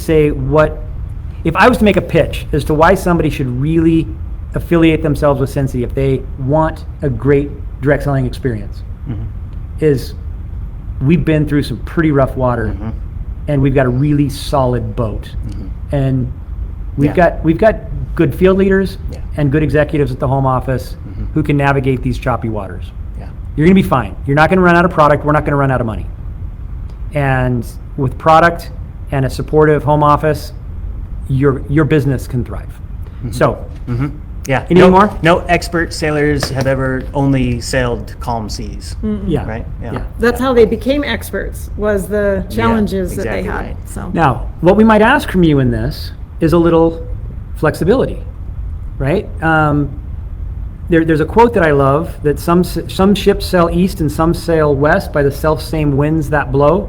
make a pitch as to why somebody should really affiliate themselves with Scentsy if they want a great direct selling experience, is we've been through some pretty rough water, and we've got a really solid boat, and we've got good field leaders and good executives at the home office who can navigate these choppy waters. You're going to be fine. You're not going to run out of product. We're not going to run out of money. And with product and a supportive home office, your business can thrive. So, Yeah. Any more? No expert sailors have ever only sailed calm seas. yeah. Right? Yeah. That's how they became experts, was the challenges that they exactly had. right. So Now, what we might ask from you in this is a little flexibility, right? There's a quote that I love, that some ships sail east and some sail west by the self-same winds that blow.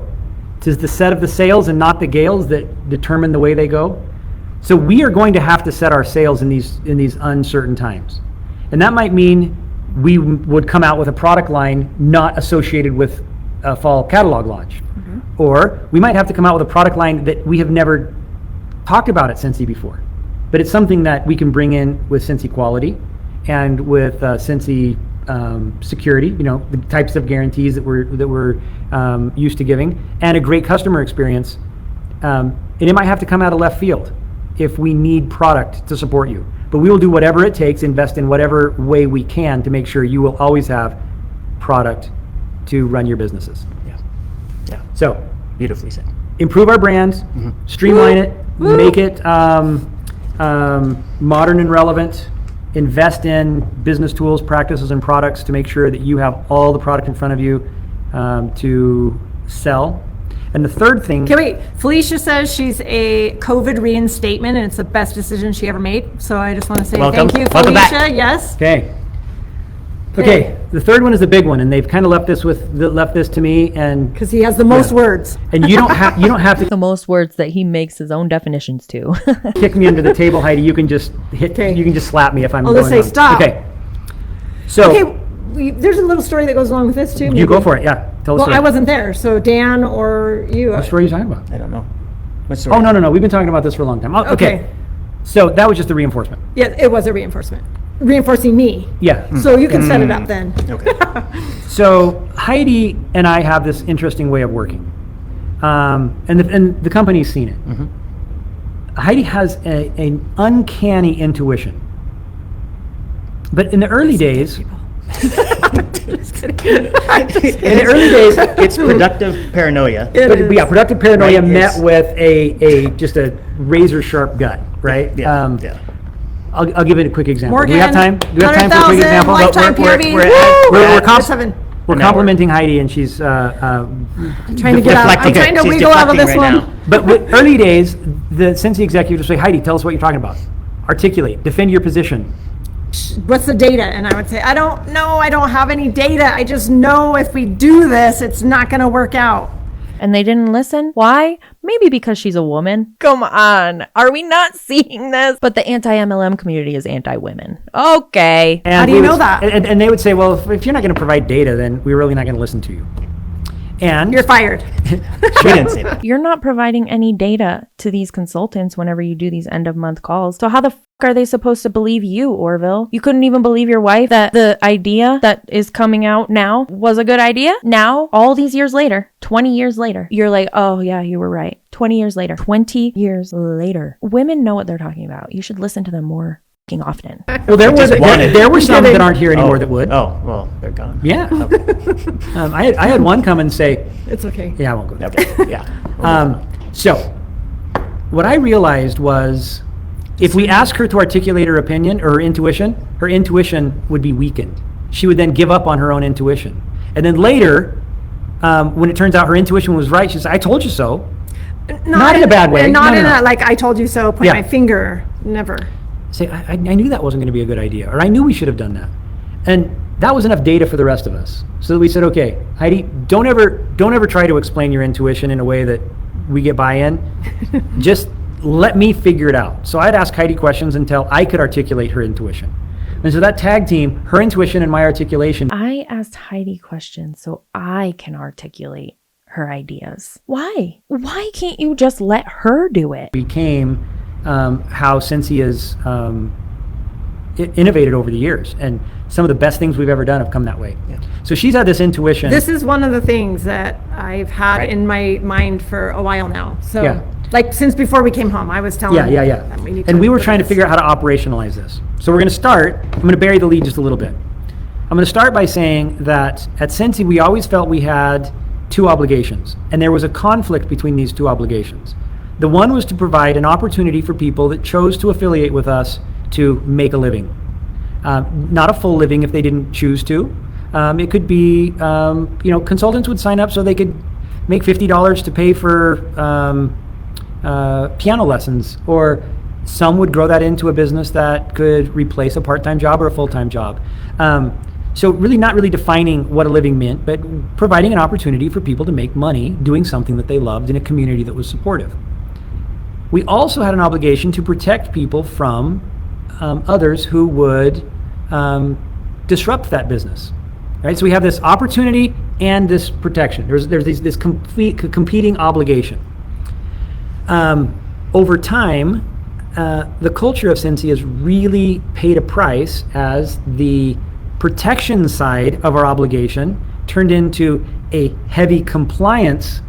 'Tis the set of the sails and not the gales that determine the way they go. So we are going to have to set our sails in these uncertain times. And that might mean we would come out with a product line not associated with a fall catalog launch. Or we might have to come out with a product line that we have never talked about at Scentsy before. But it's something that we can bring in with Scentsy quality and with Scentsy security, you know, the types of guarantees that we're used to giving, and a great customer experience. And it might have to come out of left field if we need product to support you. But we will do whatever it takes, invest in whatever way we can to make sure you will always have product to run your businesses. Yeah. So, Beautifully said. improve our brand, streamline it, make it modern and relevant, invest in business tools, practices, and products to make sure that you have all the product in front of you to sell. And the third thing... Okay, wait. Felicia says she's a COVID reinstatement, and it's the best decision she ever made. So I just want to say Welcome. thank you, Welcome Felicia. back. Yes. Okay, the third one is the big one, and they've kind of left this to me, and Because he has the most words. and you don't have to The most words that he makes his own definitions to. kick me under the table, Heidi. You can just slap me if I'm I'll going just say wrong. stop. Okay. So Okay, there's a little story that goes along with this too. you go for it. Yeah, tell us. Well, I wasn't there, so Dan or you. What story are you talking about? I don't know. What's the Oh, no. We've been talking about this for a long time. Oh, okay. So that was just the reinforcement. Yeah, it was a reinforcement. Reinforcing me. Yeah. So you can set it up then. Okay. So Heidi and I have this interesting way of working, and the company's seen it. Heidi has an uncanny intuition, but in the early days, It's productive paranoia. productive paranoia Right, met it's- with just a razor sharp gut, right? Yeah. I'll give it a quick example. Morgan, Do we have time? Do we have time for a quick 100,000 example? lifetime We're- PRV. we're- Woo! we're- we're At comp- 7. We're No, complimenting Heidi, and she's Trying to get out. I'm Deflecting. trying to She's wiggle out of deflecting this right one. now. But with early days, the Scentsy executives would say, Heidi, tell us what you're talking about. Articulate, defend your position. what's the data? And I would say, I don't know. I don't have any data. I just know if we do this, it's not going to work out. And they didn't listen. Why? Maybe because she's a woman. Come on. Are we not seeing this? But the anti-MLM community is anti-women. Okay. And how do you know that? And they would say, well, if you're not going to provide data, then we're really not going to listen to you. And you're fired. She didn't say that. You're not providing any data to these consultants whenever you do these end of month calls. So how the are they supposed to believe you, Orville? You couldn't even believe your wife that the idea that is coming out now was a good idea? Now, all these years later, 20 years later, you're like, oh yeah, you were right. 20 years later. 20 years later. Women know what they're talking about. You should listen to them more often. Well, there were some that aren't here anymore that would. Oh, well, they're gone. Yeah. Okay. I had one come and say, it's okay. Yeah, I won't go there. Okay. Yeah. So what I realized was if we ask her to articulate her opinion or her intuition would be weakened. She would then give up on her own intuition. And then later, when it turns out her intuition was right, she says, I told you so. Not in a bad way. Not in a, like, I told you so, point my finger, never. Say, I knew that wasn't going to be a good idea, or I knew we should have done that. And that was enough data for the rest of us. So we said, okay, Heidi, don't ever try to explain your intuition in a way that we get buy-in. Just let me figure it out. So I'd ask Heidi questions until I could articulate her intuition. And so that tag team, her intuition and my articulation. I asked Heidi questions so I can articulate her ideas. Why? Why can't you just let her do it? Became how Scentsy is innovated over the years, and some of the best things we've ever done have come that way. Yeah. So she's had this intuition. This is one of the things that I've had in my mind for a while now. So like since before we came home, I was telling you. And we were trying to figure out how to operationalize this. So we're going to start, I'm going to bury the lead just a little bit. I'm going to start by saying that at Scentsy, we always felt we had two obligations, and there was a conflict between these two obligations. The one was to provide an opportunity for people that chose to affiliate with us to make a living. Not a full living if they didn't choose to. It could be, consultants would sign up so they could make $50 to pay for piano lessons, or some would grow that into a business that could replace a part-time job or a full-time job. So really not really defining what a living meant, but providing an opportunity for people to make money doing something that they loved in a community that was supportive. We also had an obligation to protect people from others who would disrupt that business. Right? So we have this opportunity and this protection. There's this competing obligation. Over time, the culture of Scentsy has really paid a price as the protection side of our obligation turned into a heavy compliance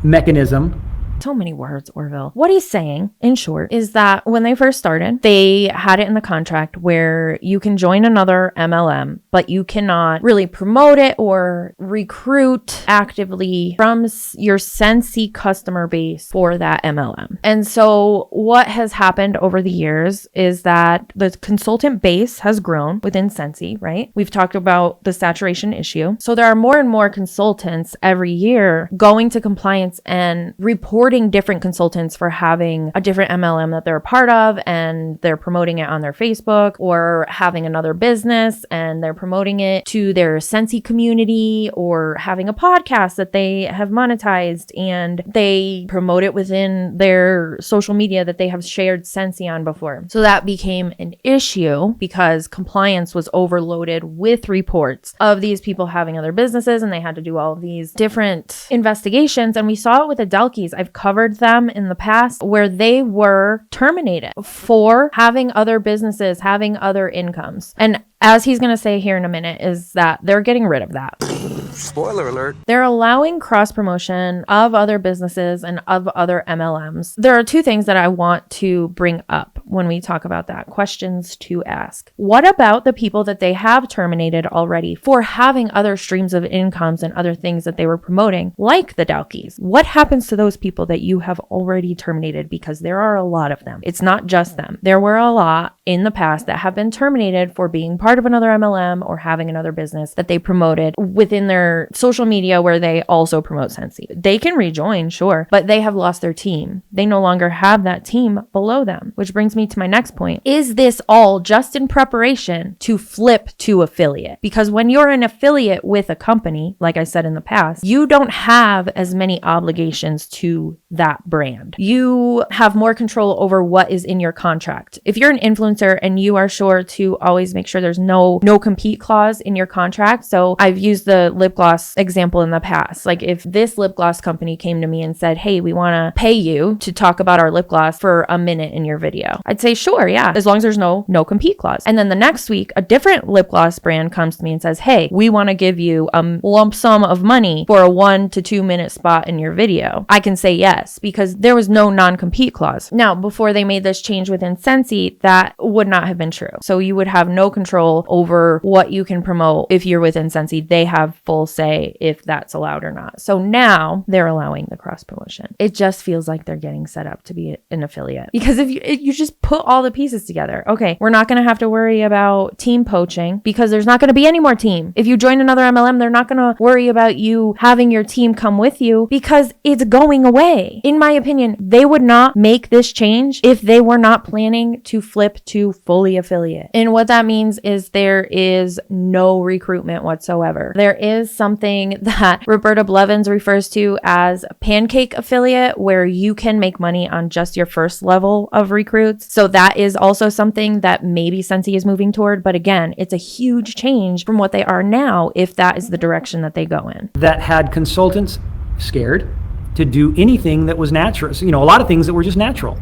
mechanism. So many words, Orville. What he's saying, in short, is that when they first started, they had it in the contract where you can join another MLM, but you cannot really promote it or recruit actively from your Scentsy customer base for that MLM. And so what has happened over the years is that the consultant base has grown within Scentsy, right? We've talked about the saturation issue. So there are more and more consultants every year going to compliance and reporting different consultants for having a different MLM that they're a part of, and they're promoting it on their Facebook, or having another business and they're promoting it to their Scentsy community, or having a podcast that they have monetized and they promote it within their social media that they have shared Scentsy on before. So that became an issue because compliance was overloaded with reports of these people having other businesses, and they had to do all of these different investigations. And we saw it with the Delkeys. I've covered them in the past where they were terminated for having other businesses, having other incomes. And as he's going to say here in a minute, is that they're getting rid of that. Spoiler alert. They're allowing cross promotion of other businesses and of other MLMs. There are two things that I want to bring up when we talk about that. Questions to ask. What about the people that they have terminated already for having other streams of incomes and other things that they were promoting, like the Delkeys? What happens to those people that you have already terminated? Because there are a lot of them. It's not just them. There were a lot in the past that have been terminated for being part of another MLM or having another business that they promoted within their their social media where they also promote Scentsy. They can rejoin, sure, but they have lost their team. They no longer have that team below them, which brings me to my next point. Is this all just in preparation to flip to affiliate? Because when you're an affiliate with a company, like I said in the past, you don't have as many obligations to that brand. You have more control over what is in your contract. If you're an influencer and you are sure to always make sure there's no compete clause in your contract. So I've used the lip gloss example in the past. Like if this lip gloss company came to me and said, hey, we want to pay you to talk about our lip gloss for a minute in your video, I'd say, sure, yeah, as long as there's no compete clause. And then the next week, a different lip gloss brand comes to me and says, hey, we want to give you a lump sum of money for a 1 to 2 minute spot in your video. I can say yes, because there was no non-compete clause. Now, before they made this change within Scentsy, that would not have been true. So you would have no control over what you can promote if you're within Scentsy. They have full say if that's allowed or not. So now they're allowing the cross promotion. It just feels like they're getting set up to be an affiliate, because if you just put all the pieces together, okay, we're not going to have to worry about team poaching because there's not going to be any more team. If you join another MLM, they're not going to worry about you having your team come with you because it's going away. In my opinion, they would not make this change if they were not planning to flip to fully affiliate. And what that means is there is no recruitment whatsoever. There is something that Roberta Blevins refers to as a pancake affiliate, where you can make money on just your first level of recruits. So that is also something that maybe Scentsy is moving toward. But again, it's a huge change from what they are now if that is the direction that they go in. That had consultants scared to do anything that was natural. So, a lot of things that were just natural,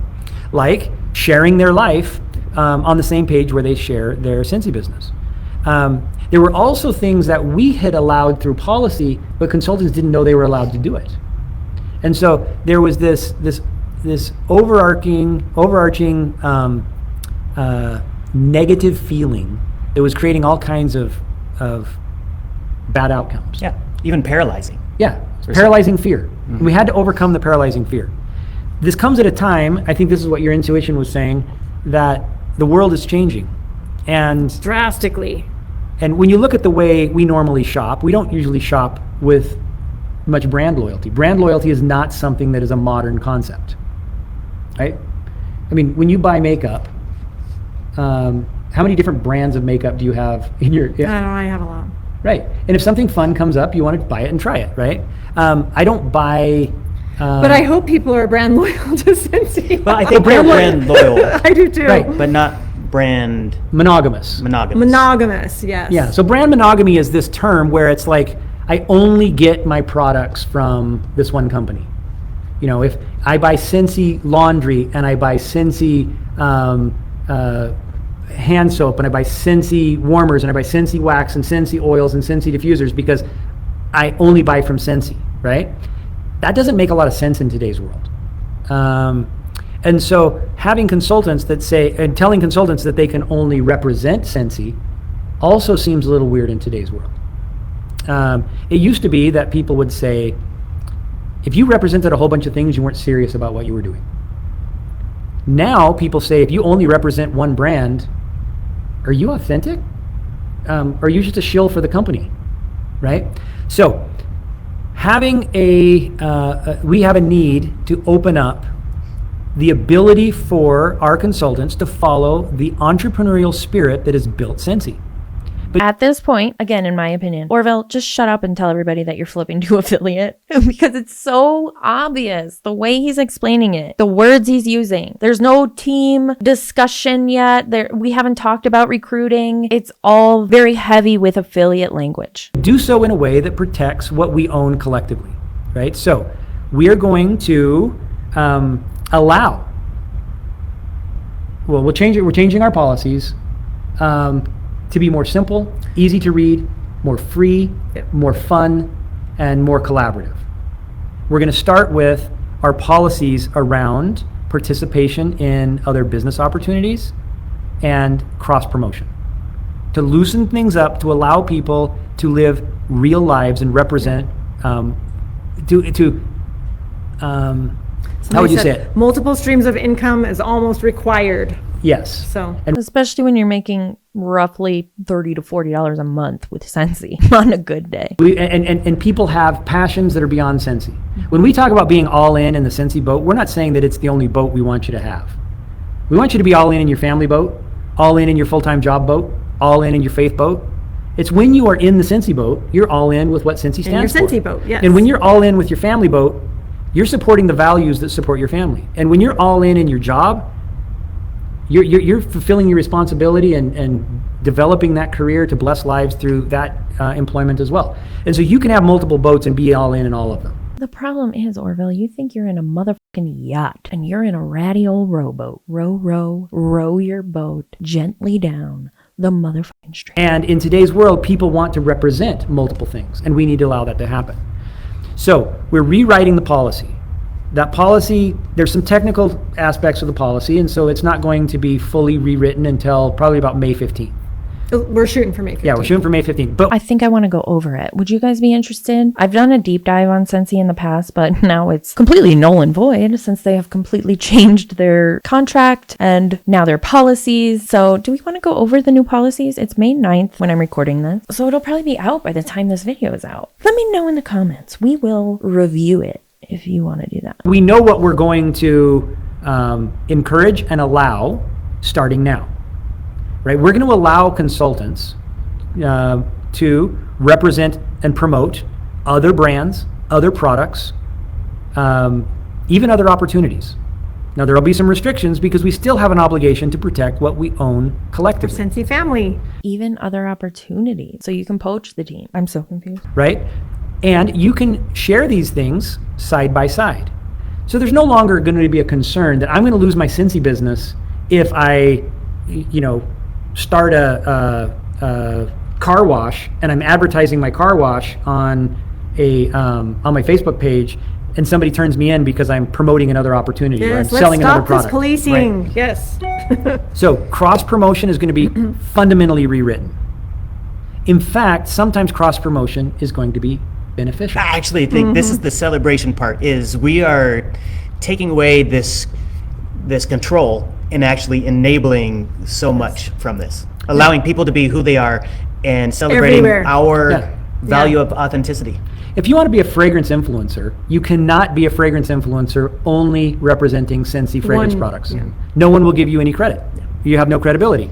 like sharing their life on the same page where they share their Scentsy business. There were also things that we had allowed through policy, but consultants didn't know they were allowed to do it. And so there was this overarching negative feeling that was creating all kinds of bad outcomes. Yeah, even paralyzing. Yeah, paralyzing fear. Mm-hmm. We had to overcome the paralyzing fear. This comes at a time, I think this is what your intuition was saying, that the world is changing. And drastically. And when you look at the way we normally shop, we don't usually shop with much brand loyalty. Brand loyalty is not something that is a modern concept, right? I mean, when you buy makeup, how many different brands of makeup do you have in your... I have a lot. Right. And if something fun comes up, you want to buy it and try it, right? I don't buy... but I hope people are brand loyal to Scentsy. Well, I think they're brand loyal. I do too. Right. But not brand... Monogamous, yes. Yeah, so brand monogamy is this term where it's like, I only get my products from this one company. If I buy Scentsy laundry and I buy Scentsy hand soap and I buy Scentsy warmers and I buy Scentsy wax and Scentsy oils and Scentsy diffusers because I only buy from Scentsy, right? That doesn't make a lot of sense in today's world. And so having consultants that say, and telling consultants that they can only represent Scentsy also seems a little weird in today's world. It used to be that people would say, if you represented a whole bunch of things, you weren't serious about what you were doing. Now people say, if you only represent one brand, are you authentic? Or are you just a shill for the company, right? So having we have a need to open up the ability for our consultants to follow the entrepreneurial spirit that has built Scentsy. But at this point, again, in my opinion, Orville, just shut up and tell everybody that you're flipping to affiliate because it's so obvious the way he's explaining it, the words he's using. There's no team discussion yet. We haven't talked about recruiting. It's all very heavy with affiliate language. Do so in a way that protects what we own collectively, right? So we are going to allow. Well, we're changing our policies. To be more simple, easy to read, more free, more fun, and more collaborative. We're going to start with our policies around participation in other business opportunities and cross-promotion. To loosen things up, to allow people to live real lives and represent, how would you say it? Multiple streams of income is almost required. Yes. So, and especially when you're making roughly $30 to $40 a month with Scentsy on a good day. And people have passions that are beyond Scentsy. When we talk about being all in the Scentsy boat, we're not saying that it's the only boat we want you to have. We want you to be all in your family boat, all in your full-time job boat, all in your faith boat. It's when you are in the Scentsy boat, you're all in with what Scentsy stands for. In your Scentsy boat, yes. And when you're all in with your family boat, you're supporting the values that support your family. And when you're all in your job, you're fulfilling your responsibility and developing that career to bless lives through that employment as well. And so you can have multiple boats and be all in all of them. The problem is, Orville, you think you're in a motherfucking yacht and you're in a ratty old rowboat. Row your boat gently down the motherfucking stream. And in today's world, people want to represent multiple things, and we need to allow that to happen. So we're rewriting the policy. That policy, there's some technical aspects of the policy, and so it's not going to be fully rewritten until probably about May 15th. We're shooting for May 15th. Yeah, we're shooting for May 15th. But I think I want to go over it. Would you guys be interested? I've done a deep dive on Scentsy in the past, but now it's completely null and void since they have completely changed their contract and now their policies. So do we want to go over the new policies? It's May 9th when I'm recording this, so it'll probably be out by the time this video is out. Let me know in the comments. We will review it if you want to do that. We know what we're going to encourage and allow starting now. Right? We're going to allow consultants to represent and promote other brands, other products, even other opportunities. Now, there will be some restrictions because we still have an obligation to protect what we own collectively. Scentsy family. Even other opportunities. So you can poach the team. I'm so confused. Right? And you can share these things side by side. So there's no longer going to be a concern that I'm going to lose my Scentsy business if I, start a car wash and I'm advertising my car wash on my Facebook page, and somebody turns me in because I'm promoting another opportunity or I'm selling another product. Let's stop this policing. Right? Yes. So cross promotion is going to be fundamentally rewritten. In fact, sometimes cross promotion is going to be beneficial. I actually think this is the celebration part, is we are taking away this control and actually enabling so much from this, allowing people to be who they are and celebrating Everywhere. our value of authenticity. If you want to be a fragrance influencer, you cannot be a fragrance influencer only representing Scentsy fragrance products. Yeah. No one will give you any credit. You have no credibility.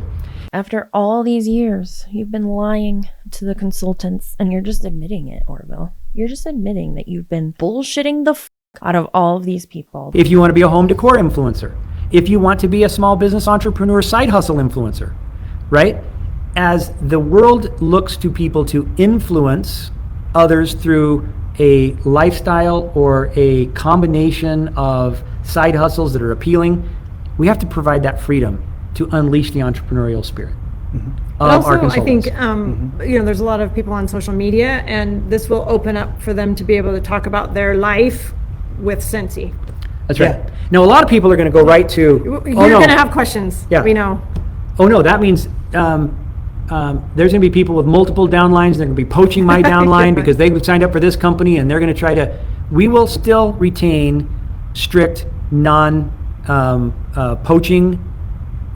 After all these years, you've been lying to the consultants, and you're just admitting it, Orville. You're just admitting that you've been bullshitting the out of all of these people. If you want to be a home decor influencer, if you want to be a small business entrepreneur side hustle influencer, right? As the world looks to people to influence others through a lifestyle or a combination of side hustles that are appealing, we have to provide that freedom to unleash the entrepreneurial spirit of our consultants. I think, there's a lot of people on social media, and this will open up for them to be able to talk about their life with Scentsy. That's right. Now, a lot of people are going to go right to, You're going to have questions. Yeah. We know. Oh, no, that means there's going to be people with multiple downlines. They're going to be poaching my downline because they signed up for this company, and they're going to try to. We will still retain strict non-poaching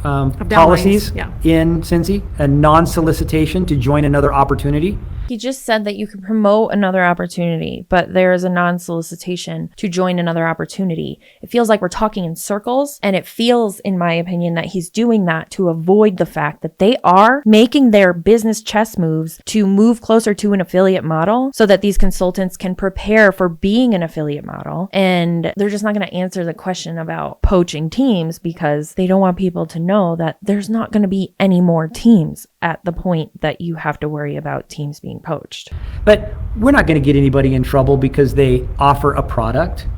policies in Scentsy, and non-solicitation to join another opportunity. He just said that you can promote another opportunity, but there is a non-solicitation to join another opportunity. It feels like we're talking in circles, and it feels, in my opinion, that he's doing that to avoid the fact that they are making their business chess moves to move closer to an affiliate model so that these consultants can prepare for being an affiliate model. And they're just not going to answer the question about poaching teams because they don't want people to know that there's not going to be any more teams at the point that you have to worry about teams being poached. But we're not going to get anybody in trouble because they offer a product.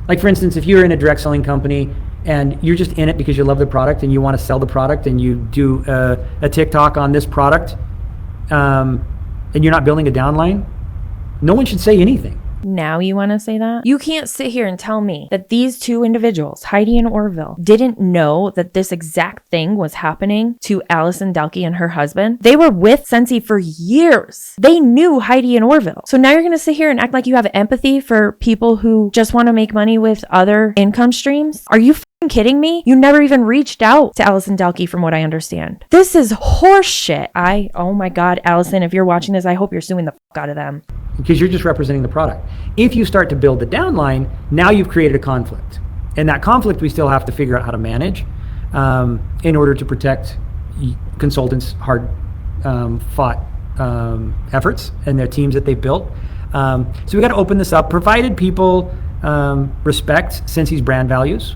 Like, for instance, if you're in a direct selling company and you're just in it because you love the product and you want to sell the product, and you do a TikTok on this product, and you're not building a downline, no one should say anything. Now you want to say that? You can't sit here and tell me that these two individuals, Heidi and Orville, didn't know that this exact thing was happening to Allison Delkey and her husband. They were with Scentsy for years. They knew Heidi and Orville. So now you're going to sit here and act like you have empathy for people who just want to make money with other income streams? Are you kidding me? You never even reached out to Allison Dalkey from what I understand. This is horseshit. Oh my God, Allison, if you're watching this, I hope you're suing the fuck out of them. Because you're just representing the product. If you start to build the downline, now you've created a conflict. And that conflict we still have to figure out how to manage in order to protect consultants' hard fought efforts and their teams that they've built. So we got to open this up, provided people respect Scentsy's brand values.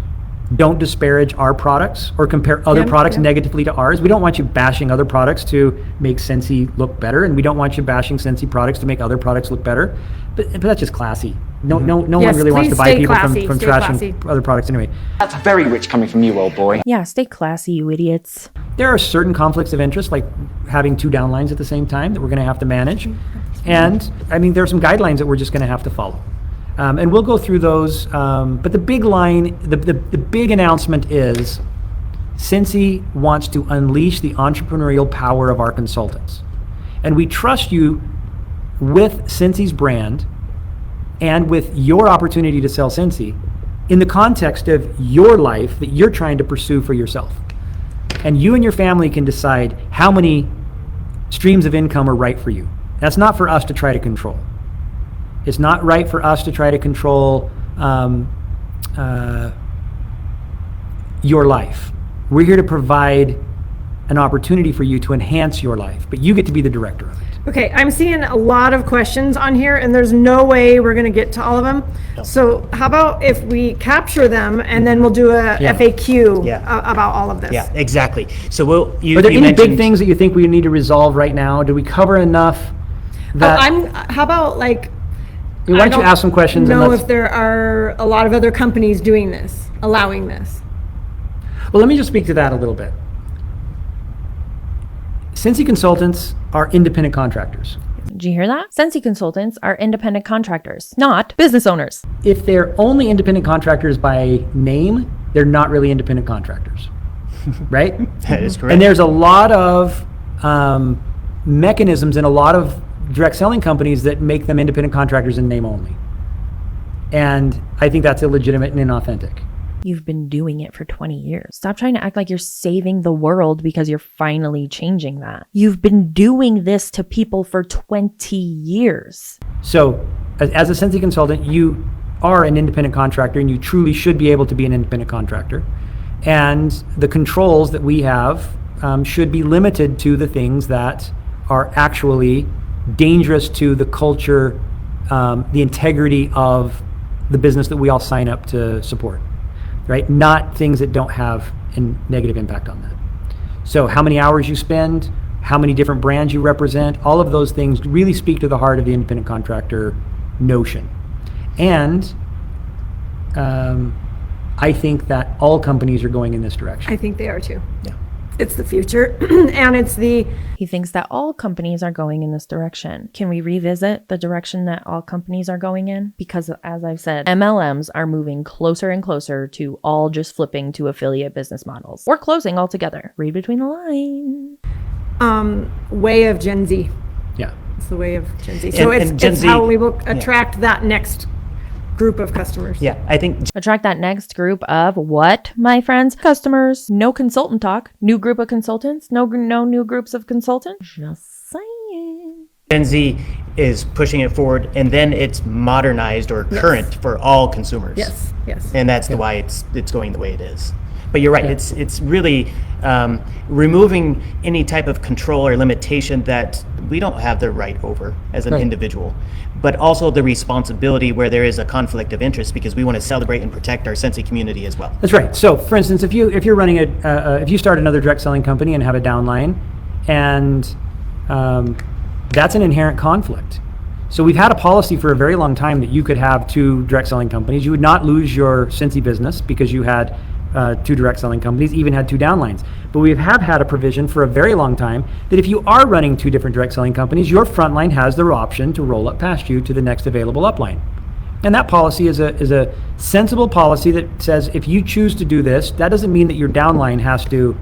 Don't disparage our products or compare other products negatively to ours. We don't want you bashing other products to make Scentsy look better, and we don't want you bashing Scentsy products to make other products look better. But that's just classy. No one really wants to buy people from trashing other products anyway. That's very rich coming from you, old boy. Yeah, stay classy, you idiots. There are certain conflicts of interest, like having two downlines at the same time, that we're going to have to manage. And I mean, there are some guidelines that we're just going to have to follow. And we'll go through those. But the big line, the big announcement is Scentsy wants to unleash the entrepreneurial power of our consultants. And we trust you with Scentsy's brand and with your opportunity to sell Scentsy in the context of your life that you're trying to pursue for yourself. And you and your family can decide how many streams of income are right for you. That's not for us to try to control. It's not right for us to try to control your life. We're here to provide an opportunity for you to enhance your life, but you get to be the director of it. Okay, I'm seeing a lot of questions on here, and there's no way we're going to get to all of them. No. So how about if we capture them, and then we'll do a FAQ about all of this? Yeah, exactly. So are there any big things that you think we need to resolve right now? Do we cover enough that... how about, like... Why don't you ask some questions? I don't know if there are a lot of other companies doing this, allowing this. Well, let me just speak to that a little bit. Scentsy consultants are independent contractors. Did you hear that? Scentsy consultants are independent contractors, not business owners. If they're only independent contractors by name, they're not really independent contractors, right? That is correct. And there's a lot of mechanisms in a lot of direct selling companies that make them independent contractors in name only. And I think that's illegitimate and inauthentic. You've been doing it for 20 years. Stop trying to act like you're saving the world because you're finally changing that. You've been doing this to people for 20 years. So as a Scentsy consultant, you are an independent contractor, and you truly should be able to be an independent contractor. And the controls that we have should be limited to the things that are actually dangerous to the culture, the integrity of the business that we all sign up to support, right? Not things that don't have a negative impact on that. So how many hours you spend, how many different brands you represent, all of those things really speak to the heart of the independent contractor notion. And I think that all companies are going in this direction. I think they are too. Yeah. It's the future, and it's the... He thinks that all companies are going in this direction. Can we revisit the direction that all companies are going in? Because as I've said, MLMs are moving closer and closer to all just flipping to affiliate business models or closing altogether. Read between the lines. Way of Gen Z. Yeah. It's the way of Gen Z. So it's how we will attract that next group of customers. Yeah, I think attract that next group of what, my friends? Customers. No consultant talk. New group of consultants. No new groups of consultants. Just saying. Gen Z is pushing it forward, and then it's modernized or current for all consumers. Yes. And that's why it's going the way it is. But you're right. It's really removing any type of control or limitation that we don't have the right over as an individual, but also the responsibility where there is a conflict of interest, because we want to celebrate and protect our Scentsy community as well. That's right. So, for instance, if you're running if you start another direct selling company and have a downline, and that's an inherent conflict. So we've had a policy for a very long time that you could have two direct selling companies. You would not lose your Scentsy business because you had two direct selling companies, even had two downlines. But we have had a provision for a very long time that if you are running two different direct selling companies, your frontline has the option to roll up past you to the next available upline. And that policy is a sensible policy that says if you choose to do this, that doesn't mean that your downline has to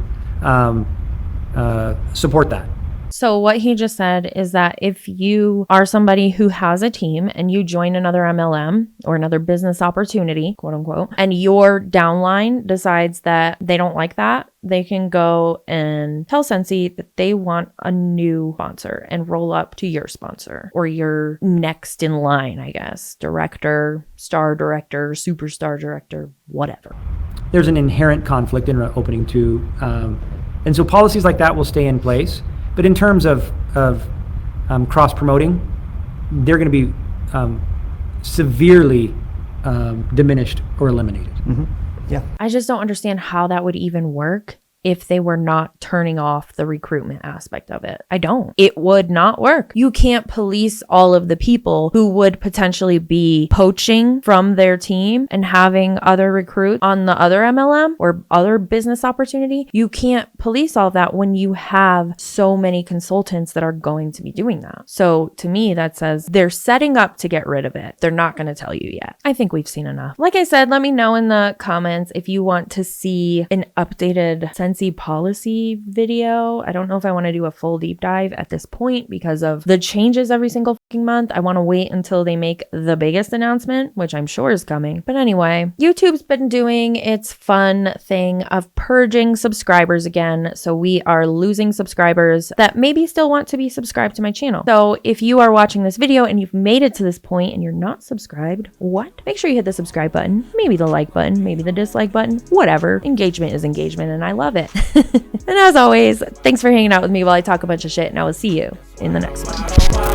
support that. So what he just said is that if you are somebody who has a team and you join another MLM or another business opportunity, quote unquote, and your downline decides that they don't like that, they can go and tell Scentsy that they want a new sponsor and roll up to your sponsor or your next in line, I guess. Director, star director, superstar director, whatever. There's an inherent conflict in opening to, and so policies like that will stay in place. But in terms of cross-promoting, they're going to be severely diminished or eliminated. Mm-hmm. Yeah. I just don't understand how that would even work if they were not turning off the recruitment aspect of it. I don't. It would not work. You can't police all of the people who would potentially be poaching from their team and having other recruits on the other MLM or other business opportunity. You can't police all of that when you have so many consultants that are going to be doing that. So to me, that says they're setting up to get rid of it. They're not going to tell you yet. I think we've seen enough. Like I said, let me know in the comments if you want to see an updated Scentsy policy video. I don't know if I want to do a full deep dive at this point because of the changes every single fucking month. I want to wait until they make the biggest announcement, which I'm sure is coming. But anyway, YouTube's been doing its fun thing of purging subscribers again. So we are losing subscribers that maybe still want to be subscribed to my channel. So if you are watching this video and you've made it to this point and you're not subscribed, what? Make sure you hit the subscribe button, maybe the like button, maybe the dislike button, whatever. Engagement is engagement and I love it. And as always, thanks for hanging out with me while I talk a bunch of shit, and I will see you in the next one.